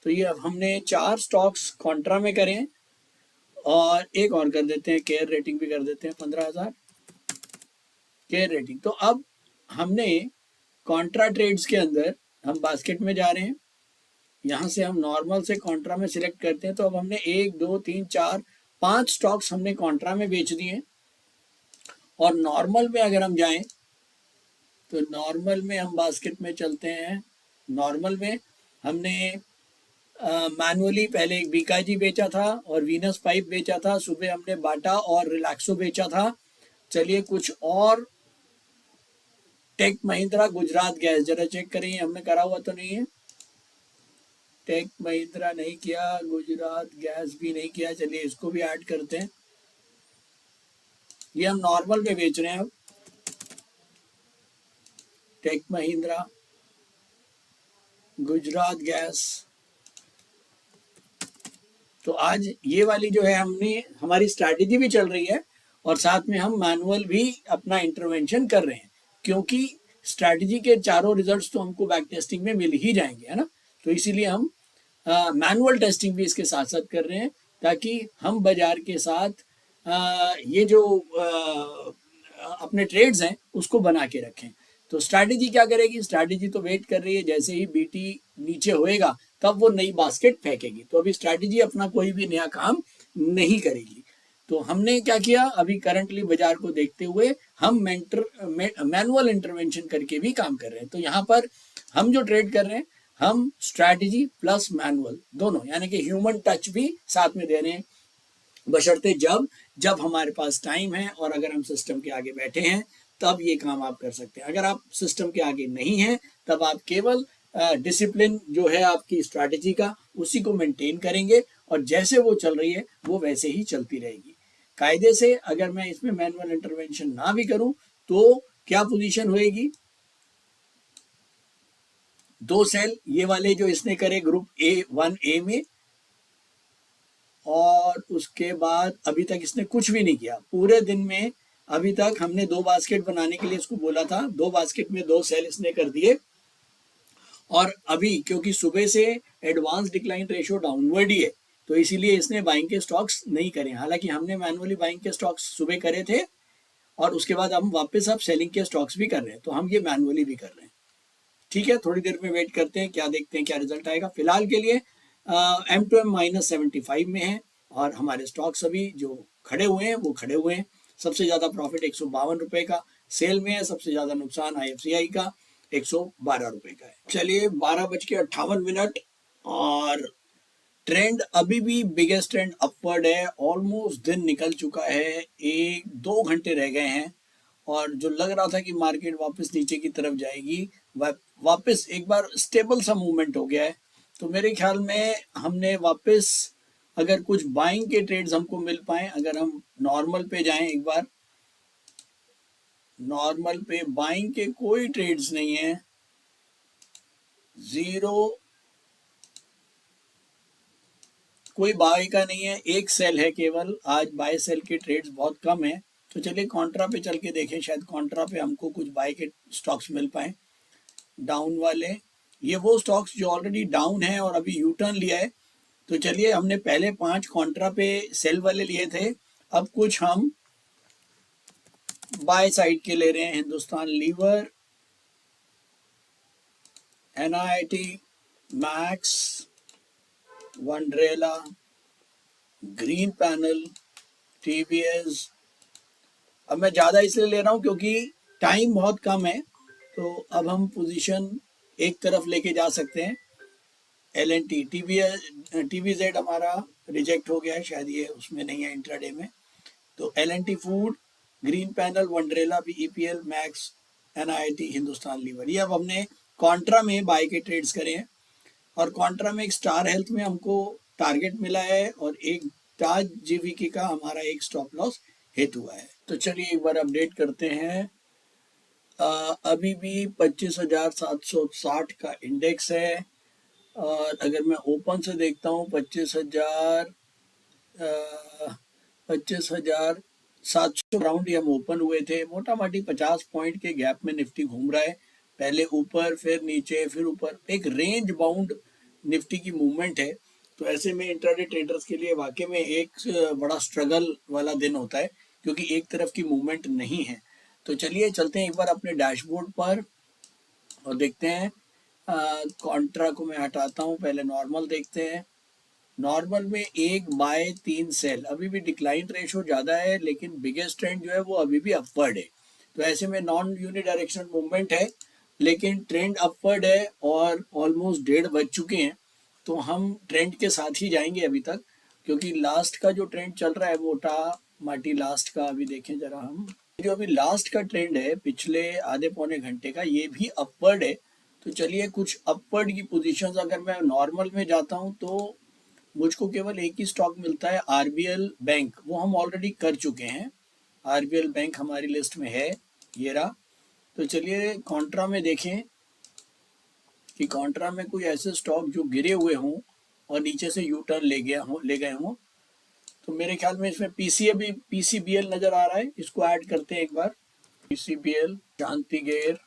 तो ये अब हमने 4 स्टॉक्स कॉन्ट्रा में करें, और एक और कर देते हैं, केयर रेटिंग भी कर देते हैं 15,000 केयर रेटिंग। तो अब हमने कॉन्ट्रा ट्रेड्स के अंदर हम बास्केट में जा रहे हैं, यहाँ से हम नॉर्मल से कॉन्ट्रा में सिलेक्ट करते हैं। तो अब हमने 1 2 3 4 5 स्टॉक्स हमने कॉन्ट्रा में बेच दिए। और नॉर्मल में अगर हम जाएं तो नॉर्मल में हम बास्केट में चलते हैं। नॉर्मल में हमने मैनुअली पहले एक बीकाजी बेचा था और वीनस पाइप बेचा था, सुबह हमने बाटा और रिलैक्सो बेचा था। चलिए कुछ और, टेक महिंद्रा, गुजरात गैस जरा चेक करिए हमने करा हुआ तो नहीं है। टेक महिंद्रा नहीं किया, गुजरात गैस भी नहीं किया, चलिए इसको भी ऐड करते हैं। ये हम नॉर्मल में बेच रहे हैं अब। टेक महिंद्रा, गुजरात गैस, तो आज ये वाली जो है हमने हमारी स्ट्रैटेजी भी चल रही है और साथ में हम मैनुअल भी अपना इंटरवेंशन कर रहे हैं, क्योंकि स्ट्रैटेजी के चारों रिजल्ट्स तो हमको बैक टेस्टिंग में मिल ही जाएंगे, है ना। तो इसीलिए हम मैनुअल टेस्टिंग भी इसके साथ साथ कर रहे हैं, ताकि हम बाजार के साथ ये जो अपने ट्रेड्स हैं उसको बना के रखें। तो स्ट्रैटेजी क्या करेगी, स्ट्रैटेजी तो वेट कर रही है, जैसे ही बीटी नीचे होएगा तब वो नई बास्केट फेंकेगी। तो अभी स्ट्रैटेजी अपना कोई भी नया काम नहीं करेगी। तो हमने क्या किया, अभी करंटली बाजार को देखते हुए हम मैनुअल इंटरवेंशन करके भी काम कर रहे हैं। तो यहाँ पर हम जो ट्रेड कर रहे हैं, हम स्ट्रैटेजी प्लस मैनुअल दोनों, यानी कि ह्यूमन टच भी साथ में दे रहे हैं, बशर्ते जब जब हमारे पास टाइम है और अगर हम सिस्टम के आगे बैठे हैं तब ये काम आप कर सकते हैं। अगर आप सिस्टम के आगे नहीं हैं तब आप केवल डिसिप्लिन जो है आपकी स्ट्रैटेजी का उसी को मेंटेन करेंगे और जैसे वो चल रही है वो वैसे ही चलती रहेगी। कायदे से अगर मैं इसमें मैनुअल इंटरवेंशन ना भी करूं तो क्या पोजीशन होएगी, 2 सेल ये वाले जो इसने करे ग्रुप A1A में, और उसके बाद अभी तक इसने कुछ भी नहीं किया पूरे दिन में। अभी तक हमने 2 बास्केट बनाने के लिए इसको बोला था, 2 बास्केट में 2 सेल इसने कर दिए। और अभी क्योंकि सुबह से एडवांस डिक्लाइन रेशियो डाउनवर्ड ही है तो इसीलिए इसने बाइंग के स्टॉक्स नहीं करे। हालांकि हमने मैनुअली बाइंग के स्टॉक्स सुबह करे थे और उसके बाद हम वापस अब सेलिंग के स्टॉक्स भी कर रहे हैं, तो हम ये मैनुअली भी कर रहे हैं। ठीक है, थोड़ी देर में वेट करते हैं, क्या देखते हैं क्या रिजल्ट आएगा। फिलहाल के लिए M2M -75 में है और हमारे स्टॉक्स अभी जो खड़े हुए हैं वो खड़े हुए हैं। सबसे ज़्यादा प्रॉफिट 152 रुपये का सेल में है, सबसे ज़्यादा नुकसान IFCI का 112 रुपये का है। चलिए 12:58 और ट्रेंड अभी भी बिगेस्ट ट्रेंड अपवर्ड है। ऑलमोस्ट दिन निकल चुका है, 1-2 घंटे रह गए हैं और जो लग रहा था कि मार्केट वापस नीचे की तरफ जाएगी, वापस एक बार स्टेबल सा मूवमेंट हो गया है। तो मेरे ख्याल में हमने वापस अगर कुछ बाइंग के ट्रेड्स हमको मिल पाए, अगर हम नॉर्मल पे जाएं एक बार, नॉर्मल पे बाइंग के कोई ट्रेड्स नहीं है, जीरो, कोई बाय का नहीं है, एक सेल है केवल। आज बाय सेल के ट्रेड्स बहुत कम है। तो चलिए कॉन्ट्रा पे चल के देखें, शायद कॉन्ट्रा पे हमको कुछ बाय के स्टॉक्स मिल पाए। डाउन वाले, ये वो स्टॉक्स जो ऑलरेडी डाउन है और अभी यू टर्न लिया है। तो चलिए, हमने पहले 5 कॉन्ट्रा पे सेल वाले लिए थे, अब कुछ हम बाय साइड के ले रहे हैं। Hindustan Lever, NIT, Max, Wonderla, Green Panel, TVS। अब मैं ज़्यादा इसलिए ले रहा हूँ क्योंकि टाइम बहुत कम है, तो अब हम पोजीशन एक तरफ लेके जा सकते हैं। LNT, TVZ हमारा रिजेक्ट हो गया है, शायद ये उसमें नहीं है इंट्राडे में। तो LNT food, Green Panel, Wonderla, EPL, Max, NIT, Hindustan Lever, ये अब हमने कॉन्ट्रा में बाय के ट्रेड्स करे हैं। और कॉन्ट्रा में एक स्टार हेल्थ में हमको टारगेट मिला है और एक ताज जीवीके का हमारा एक स्टॉप लॉस हिट हुआ है। तो चलिए एक बार अपडेट करते हैं। अभी भी 25,760 का इंडेक्स है और अगर मैं ओपन से देखता हूँ 25,700 राउंड हम ओपन हुए थे। मोटा मोटी 50 पॉइंट के गैप में निफ्टी घूम रहा है, पहले ऊपर फिर नीचे फिर ऊपर, एक रेंज बाउंड निफ्टी की मूवमेंट है। तो ऐसे में इंट्राडे ट्रेडर्स के लिए वाकई में एक बड़ा स्ट्रगल वाला दिन होता है क्योंकि एक तरफ की मूवमेंट नहीं है। तो चलिए चलते हैं एक बार अपने डैशबोर्ड पर और देखते हैं। कॉन्ट्रा को मैं हटाता हूँ, पहले नॉर्मल देखते हैं। नॉर्मल में 1 बाय 3 सेल, अभी भी डिक्लाइन रेशो ज़्यादा है लेकिन बिगेस्ट ट्रेंड जो है वो अभी भी अपवर्ड है। तो ऐसे में नॉन यूनिडायरेक्शनल मूवमेंट है लेकिन ट्रेंड अपवर्ड है और ऑलमोस्ट 1:30 बज चुके हैं। तो हम ट्रेंड के साथ ही जाएंगे अभी तक, क्योंकि लास्ट का जो ट्रेंड चल रहा है मोटा माटी लास्ट का, अभी देखें जरा हम, जो अभी लास्ट का ट्रेंड है पिछले आधे पौने घंटे का, ये भी अपवर्ड है। तो चलिए कुछ अपवर्ड की पोजीशंस, अगर मैं नॉर्मल में जाता हूं तो मुझको केवल एक ही स्टॉक मिलता है, RBL बैंक, वो हम ऑलरेडी कर चुके हैं। RBL बैंक हमारी लिस्ट में है, ये रहा। तो चलिए कॉन्ट्रा में देखें कि कॉन्ट्रा में कोई ऐसे स्टॉक जो गिरे हुए हों और नीचे से यू टर्न ले गए हों, तो मेरे ख्याल में इसमें पीसीबीएल नजर आ रहा है, इसको ऐड करते हैं एक बार। पीसीबीएल, शांति गेयर,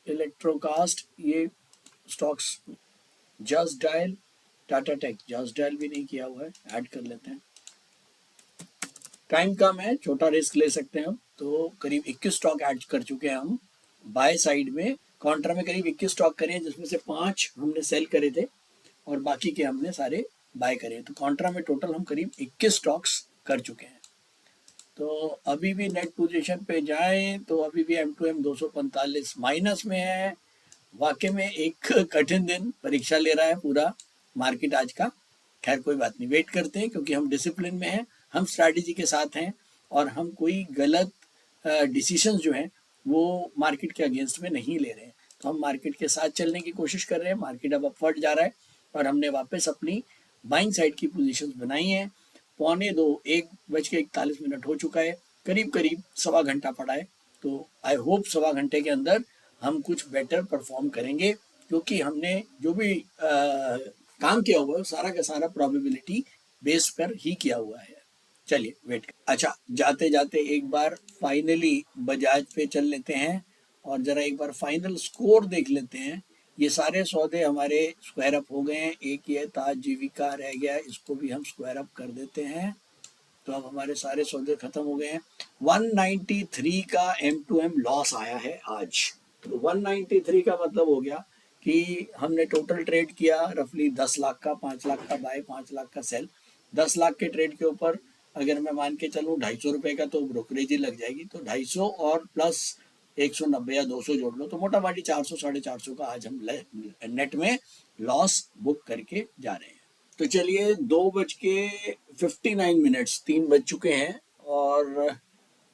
इलेक्ट्रोकास्ट, ये stocks, just dial, Tata tech, just dial भी नहीं किया हुआ है, ऐड कर लेते हैं। टाइम कम है, छोटा रिस्क ले सकते हैं हम, तो करीब 21 स्टॉक ऐड कर चुके हैं हम बाय साइड में। काउंटर में करीब 21 स्टॉक करे हैं, जिसमें से 5 हमने सेल करे थे और बाकी के हमने सारे बाय करे। तो काउंटर में टोटल हम करीब 21 स्टॉक्स कर चुके हैं। तो अभी भी नेट पोजीशन पे जाएं तो अभी भी M2M 245 माइनस में है। वाकई में एक कठिन दिन परीक्षा ले रहा है पूरा मार्केट आज का। खैर कोई बात नहीं, वेट करते हैं, क्योंकि हम डिसिप्लिन में हैं, हम स्ट्रैटेजी के साथ हैं और हम कोई गलत डिसीजन जो हैं वो मार्केट के अगेंस्ट में नहीं ले रहे हैं। तो हम मार्केट के साथ चलने की कोशिश कर रहे हैं। मार्केट अब अपवर्ड जा रहा है और हमने वापस अपनी बाइंग साइड की पोजीशंस बनाई हैं। 1:41 हो चुका है, करीब करीब सवा घंटा पड़ा है। तो आई होप सवा घंटे के अंदर हम कुछ बेटर परफॉर्म करेंगे, क्योंकि हमने जो भी काम किया हुआ है सारा का सारा प्रोबेबिलिटी बेस पर ही किया हुआ है। चलिए वेट कर। अच्छा, जाते जाते एक बार फाइनली बजाज पे चल लेते हैं और जरा एक बार फाइनल स्कोर देख लेते हैं। ये सारे सौदे हमारे स्क्वायर अप हो गए हैं। एक ये ताज जीविका रह गया, इसको भी हम स्क्वायर अप कर देते हैं। तो अब हमारे सारे सौदे खत्म हो गए हैं। 193 का M2M लॉस आया है आज। तो 193 का मतलब हो गया कि हमने टोटल ट्रेड किया रफली 10 लाख का, 5 लाख का बाय, 5 लाख का सेल। 10 लाख के ट्रेड के ऊपर अगर मैं मान के चलूँ 250 रुपये का तो ब्रोकरेज ही लग जाएगी। तो 250 और प्लस 190 या 200 जोड़ लो, तो मोटा मोटी 400 450 का आज हम नेट में लॉस बुक करके जा रहे हैं। तो चलिए 2:59, 3 बज चुके हैं और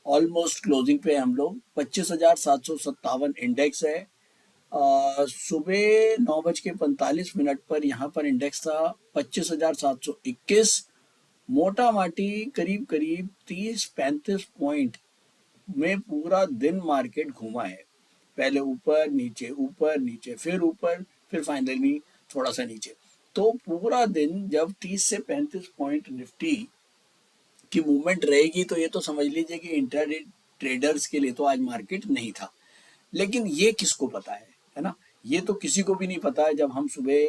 ऑलमोस्ट क्लोजिंग पे हम लोग। 25,757 इंडेक्स है। सुबह 9:45 पर यहाँ पर इंडेक्स था 25,721। मोटा माटी करीब करीब 30-35 पॉइंट में पूरा दिन मार्केट घूमा है। पहले ऊपर नीचे फिर ऊपर, फिर फाइनली थोड़ा सा नीचे। तो पूरा दिन जब 30 से 35 पॉइंट निफ्टी की मूवमेंट रहेगी तो ये तो समझ लीजिए कि इंट्राडे ट्रेडर्स के लिए तो आज मार्केट नहीं था। लेकिन ये किसको पता है ना? ये तो किसी को भी नहीं पता है। जब हम सुबह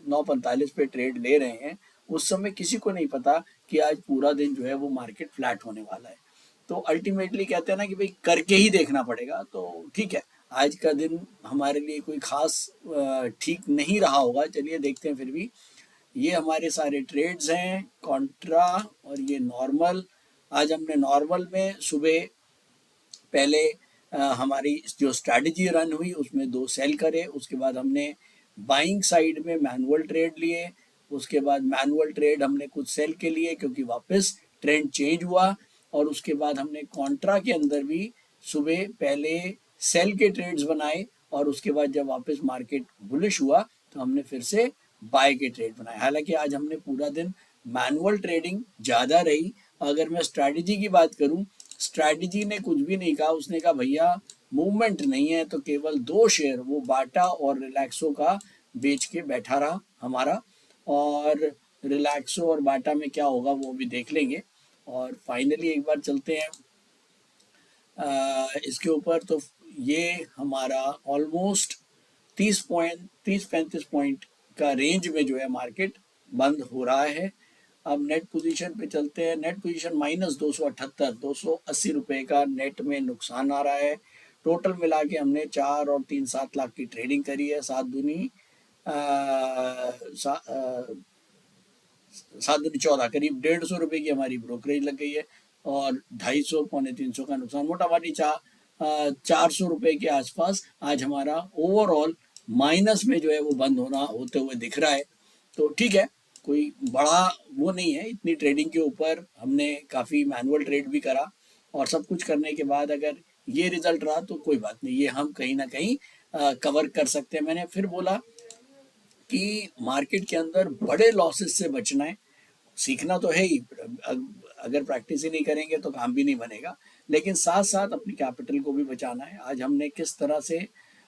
9:45 पे ट्रेड ले रहे हैं उस समय किसी को नहीं पता कि आज पूरा दिन जो है वो मार्केट फ्लैट होने वाला है। तो अल्टीमेटली कहते हैं ना कि भाई करके ही देखना पड़ेगा। तो ठीक है, आज का दिन हमारे लिए कोई खास ठीक नहीं रहा होगा। चलिए देखते हैं। फिर भी ये हमारे सारे ट्रेड्स हैं, कॉन्ट्रा और ये नॉर्मल। आज हमने नॉर्मल में सुबह पहले हमारी जो स्ट्रैटेजी रन हुई उसमें 2 सेल करे। उसके बाद हमने बाइंग साइड में मैनुअल ट्रेड लिए। उसके बाद मैनुअल ट्रेड हमने कुछ सेल के लिए क्योंकि वापस ट्रेंड चेंज हुआ। और उसके बाद हमने कॉन्ट्रा के अंदर भी सुबह पहले सेल के ट्रेड्स बनाए और उसके बाद जब वापस मार्केट बुलिश हुआ तो हमने फिर से बाय के ट्रेड बनाए। हालांकि आज हमने पूरा दिन मैनुअल ट्रेडिंग ज़्यादा रही। अगर मैं स्ट्रैटेजी की बात करूं, स्ट्रैटेजी ने कुछ भी नहीं कहा। उसने कहा भैया मूवमेंट नहीं है, तो केवल 2 शेयर वो बाटा और रिलैक्सो का बेच के बैठा रहा हमारा। और रिलैक्सो और बाटा में क्या होगा वो भी देख लेंगे। और फाइनली एक बार चलते हैं इसके ऊपर। तो ये हमारा ऑलमोस्ट 30-35 पॉइंट का रेंज में जो है मार्केट बंद हो रहा है। अब नेट पोजीशन पे चलते हैं। नेट पोजीशन -278, 280 रुपये का नेट में नुकसान आ रहा है। टोटल मिला के हमने 4 और 3 7 लाख की ट्रेडिंग करी है। 7 दूनी 14, करीब 150 रुपये की हमारी ब्रोकरेज लग गई है और 250 -350 का नुकसान। मोटा मोटी 400 रुपये के आसपास आज हमारा ओवरऑल माइनस में जो है वो बंद होते हुए दिख रहा है। तो ठीक है, कोई बड़ा वो नहीं है। इतनी ट्रेडिंग के ऊपर हमने काफ़ी मैनुअल ट्रेड भी करा और सब कुछ करने के बाद अगर ये रिजल्ट रहा तो कोई बात नहीं, ये हम कहीं ना कहीं कवर कर सकते हैं। मैंने फिर बोला कि मार्केट के अंदर बड़े लॉसेस से बचना है। सीखना तो है ही, अगर प्रैक्टिस ही नहीं करेंगे तो काम भी नहीं बनेगा। लेकिन साथ साथ अपनी कैपिटल को भी बचाना है। आज हमने किस तरह से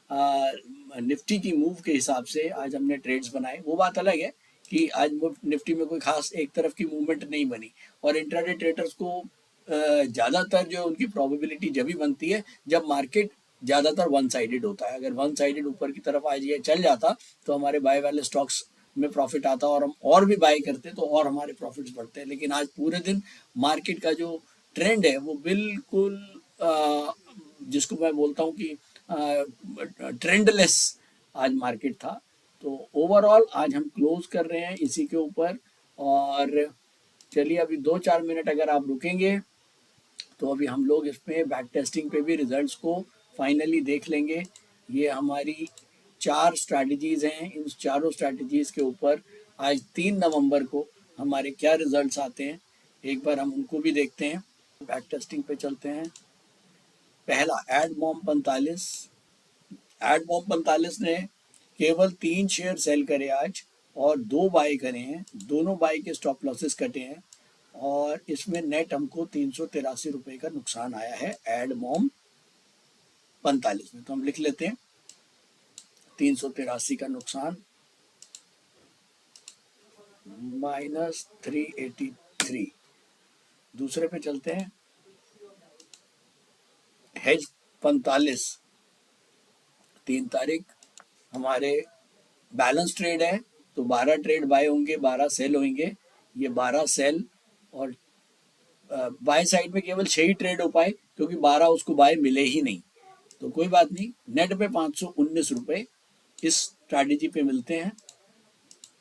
निफ्टी की मूव के हिसाब से आज हमने ट्रेड्स बनाए, वो बात अलग है कि आज निफ्टी में कोई खास एक तरफ की मूवमेंट नहीं बनी। और इंट्राडे ट्रेडर्स को ज़्यादातर जो उनकी प्रोबेबिलिटी जब भी बनती है जब मार्केट ज़्यादातर वन साइडेड होता है। अगर वन साइडेड ऊपर की तरफ आज ये चल जाता तो हमारे बाय वाले स्टॉक्स में प्रॉफिट आता और हम और भी बाय करते तो और हमारे प्रॉफिट्स बढ़ते हैं। लेकिन आज पूरे दिन मार्केट का जो ट्रेंड है वो बिल्कुल जिसको मैं बोलता हूँ कि ट्रेंडलेस आज मार्केट था। तो ओवरऑल आज हम क्लोज कर रहे हैं इसी के ऊपर। और चलिए अभी 2-4 मिनट अगर आप रुकेंगे तो अभी हम लोग इसमें बैक टेस्टिंग पे भी रिजल्ट्स को फाइनली देख लेंगे। ये हमारी 4 स्ट्रैटेजीज हैं। इन चारों स्ट्रैटेजीज के ऊपर आज 3 नवंबर को हमारे क्या रिजल्ट्स आते हैं एक बार हम उनको भी देखते हैं। बैक टेस्टिंग पे चलते हैं। पहला एडमॉम 45। एडमॉम 45 ने केवल 3 शेयर सेल करे आज और 2 बाय करे हैं। दोनों बाय के स्टॉप लॉसेस कटे हैं और इसमें नेट हमको 383 रुपये का नुकसान आया है एडमॉम 45 में। तो हम लिख लेते हैं 383 का नुकसान -383। दूसरे पे चलते हैं। हेज 45 3 तारीख हमारे बैलेंस ट्रेड है तो 12 ट्रेड बाय होंगे 12 सेल होंगे। ये 12 सेल और बाय साइड में केवल 6 ही ट्रेड हो पाए क्योंकि 12 उसको बाय मिले ही नहीं। तो कोई बात नहीं, नेट पे 519 रुपये इस स्ट्रैटेजी पे मिलते हैं।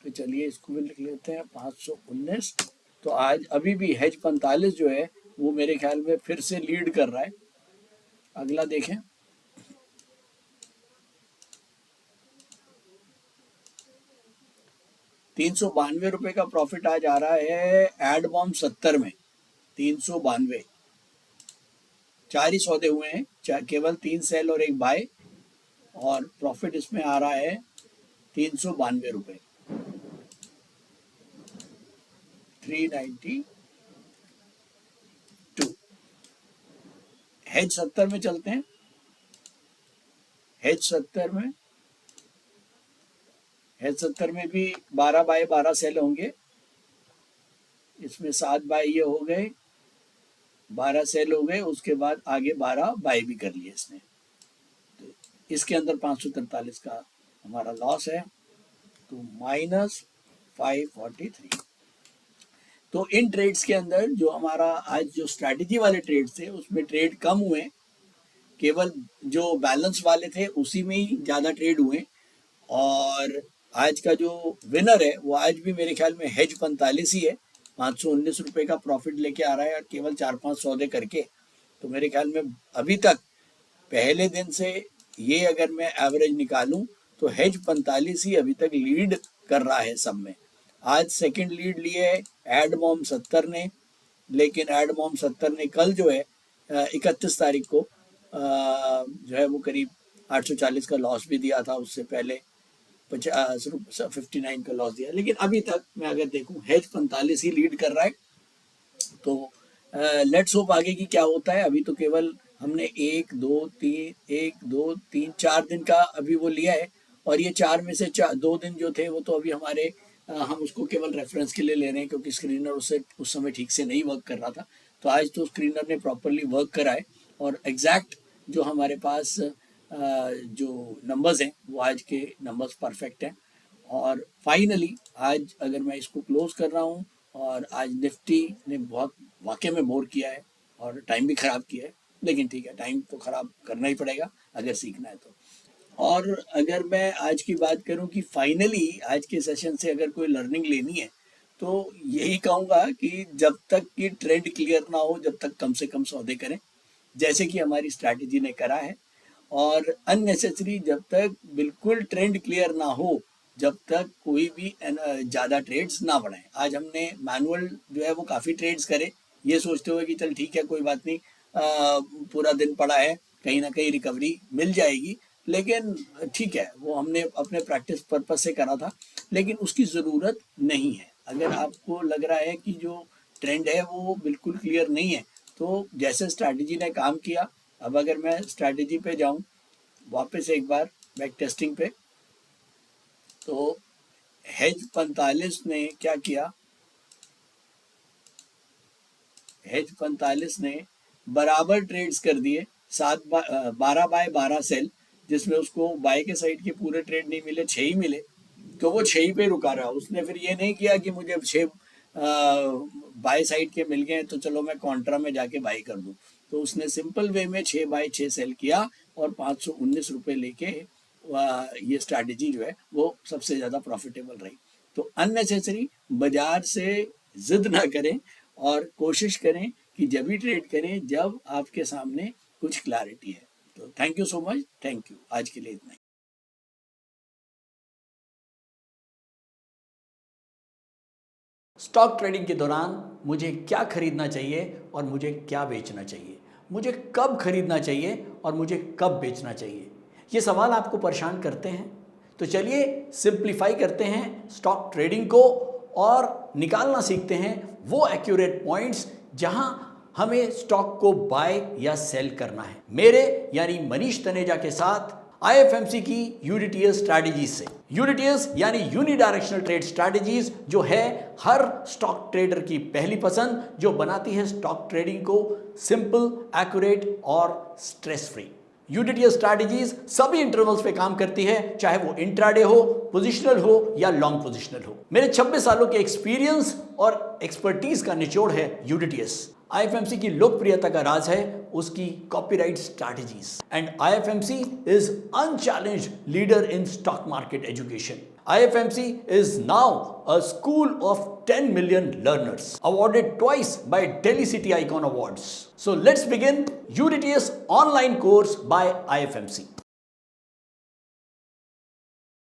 तो चलिए इसको भी लिख लेते हैं 519। तो आज अभी भी हेज 45 जो है वो मेरे ख्याल में फिर से लीड कर रहा है। अगला देखें। ₹392 का प्रॉफिट आज आ रहा है एडमॉम 70 में। 392 4 ही सौदे हुए हैं, केवल 3 सेल और 1 बाय और प्रॉफिट इसमें आ रहा है ₹392 392। हेज 70 में चलते हैं। हेज 70 में भी 12 बाय 12 सेल होंगे। इसमें 7 बाय ये हो गए, 12 सेल हो गए, उसके बाद आगे 12 बाय भी कर लिए इसने। तो इसके अंदर 543 का हमारा लॉस है तो -543। तो इन ट्रेड्स के अंदर जो हमारा आज जो स्ट्रैटेजी वाले ट्रेड्स थे उसमें ट्रेड कम हुए, केवल जो बैलेंस वाले थे उसी में ही ज़्यादा ट्रेड हुए। और आज का जो विनर है वो आज भी मेरे ख्याल में हेज 45 ही है। 519 रुपये का प्रॉफिट लेके आ रहा है और केवल 4-5 सौदे करके। तो मेरे ख्याल में अभी तक पहले दिन से ये अगर मैं एवरेज निकालूं तो हेज 45 ही अभी तक लीड कर रहा है सब में। आज सेकंड लीड लिए है एडमॉम 70 ने, लेकिन एडमॉम 70 ने कल जो है 31 तारीख को जो है वो करीब 840 का लॉस भी दिया था। उससे पहले 59 का लॉस दिया। लेकिन अभी तक मैं अगर देखूं हेज 45 ही लीड कर रहा है। तो लेट्स होप आगे की क्या होता है। अभी तो केवल हमने 1 2 3 4 दिन का अभी वो लिया है और ये 4 में से 2 दिन जो थे वो तो अभी हमारे हम उसको केवल रेफरेंस के लिए ले रहे हैं क्योंकि स्क्रीनर उससे उस समय ठीक से नहीं वर्क कर रहा था। तो आज तो स्क्रीनर ने प्रॉपरली वर्क कराए और एग्जैक्ट जो हमारे पास जो नंबर्स हैं वो आज के नंबर्स परफेक्ट हैं। और फाइनली आज अगर मैं इसको क्लोज कर रहा हूँ और आज निफ्टी ने बहुत वाकई में बोर किया है और टाइम भी ख़राब किया है, लेकिन ठीक है, टाइम तो ख़राब करना ही पड़ेगा अगर सीखना है तो। और अगर मैं आज की बात करूं कि फाइनली आज के सेशन से अगर कोई लर्निंग लेनी है तो यही कहूँगा कि जब तक कि ट्रेंड क्लियर ना हो जब तक कम से कम सौदे करें, जैसे कि हमारी स्ट्रैटेजी ने करा है। और अननेसेसरी जब तक बिल्कुल ट्रेंड क्लियर ना हो जब तक कोई भी ज़्यादा ट्रेड्स ना बढ़ाएं। आज हमने मैनुअल जो है वो काफ़ी ट्रेड्स करे ये सोचते हुए कि चल ठीक है कोई बात नहीं, पूरा दिन पड़ा है, कहीं ना कहीं रिकवरी मिल जाएगी। लेकिन ठीक है वो हमने अपने प्रैक्टिस पर्पस से करा था, लेकिन उसकी ज़रूरत नहीं है। अगर आपको लग रहा है कि जो ट्रेंड है वो बिल्कुल क्लियर नहीं है तो जैसे स्ट्रैटेजी ने काम किया, अब अगर मैं स्ट्रैटेजी पे जाऊं वापस एक बार बैक टेस्टिंग पे, तो हेज 45 ने क्या किया, हेज 45 ने बराबर ट्रेड्स कर दिए, 12/12 सेल, जिसमें उसको बाय के साइड के पूरे ट्रेड नहीं मिले, 6 ही मिले, तो वो 6 ही पे रुका रहा। उसने फिर ये नहीं किया कि मुझे 6 बाय साइड के मिल गए तो चलो मैं कॉन्ट्रा में जाके बाई कर दूं। तो उसने सिंपल वे में 6 बाय 6 सेल किया और 519 रुपये लेके ये स्ट्रैटेजी जो है वो सबसे ज़्यादा प्रॉफिटेबल रही। तो अननेसेसरी बाजार से जिद ना करें और कोशिश करें कि जब भी ट्रेड करें जब आपके सामने कुछ क्लैरिटी है। तो thank you so much, thank you, आज के लिए इतना ही। स्टॉक ट्रेडिंग के दौरान मुझे क्या खरीदना चाहिए और मुझे क्या बेचना चाहिए, मुझे कब खरीदना चाहिए और मुझे कब बेचना चाहिए, ये सवाल आपको परेशान करते हैं। तो चलिए सिंप्लीफाई करते हैं स्टॉक ट्रेडिंग को और निकालना सीखते हैं वो एक्यूरेट पॉइंट्स जहां हमें स्टॉक को बाय या सेल करना है। मेरे यानी मनीष तनेजा के साथ IFMC की यूडीटीएस स्ट्रैटेजीज से। यूडीटीएस यानी यूनिडायरेक्शनल ट्रेड स्ट्रैटेजीज, जो है हर स्टॉक ट्रेडर की पहली पसंद, जो बनाती है स्टॉक ट्रेडिंग को सिंपल, एक्यूरेट और स्ट्रेस फ्री। यूडीटीएस स्ट्रैटेजीज सभी इंटरवल्स पे काम करती है, चाहे वो इंट्राडे हो, पोजिशनल हो या लॉन्ग पोजिशनल हो। मेरे 26 सालों के एक्सपीरियंस और एक्सपर्टीज का निचोड़ है यूडीटीएस। IFMC की लोकप्रियता का राज है उसकी copyright strategies, and IFMC is unchallenged leader in stock market education. IFMC is now a school of 10 million learners, awarded twice by Delhi City Icon Awards. So let's begin UDTS online course by IFMC.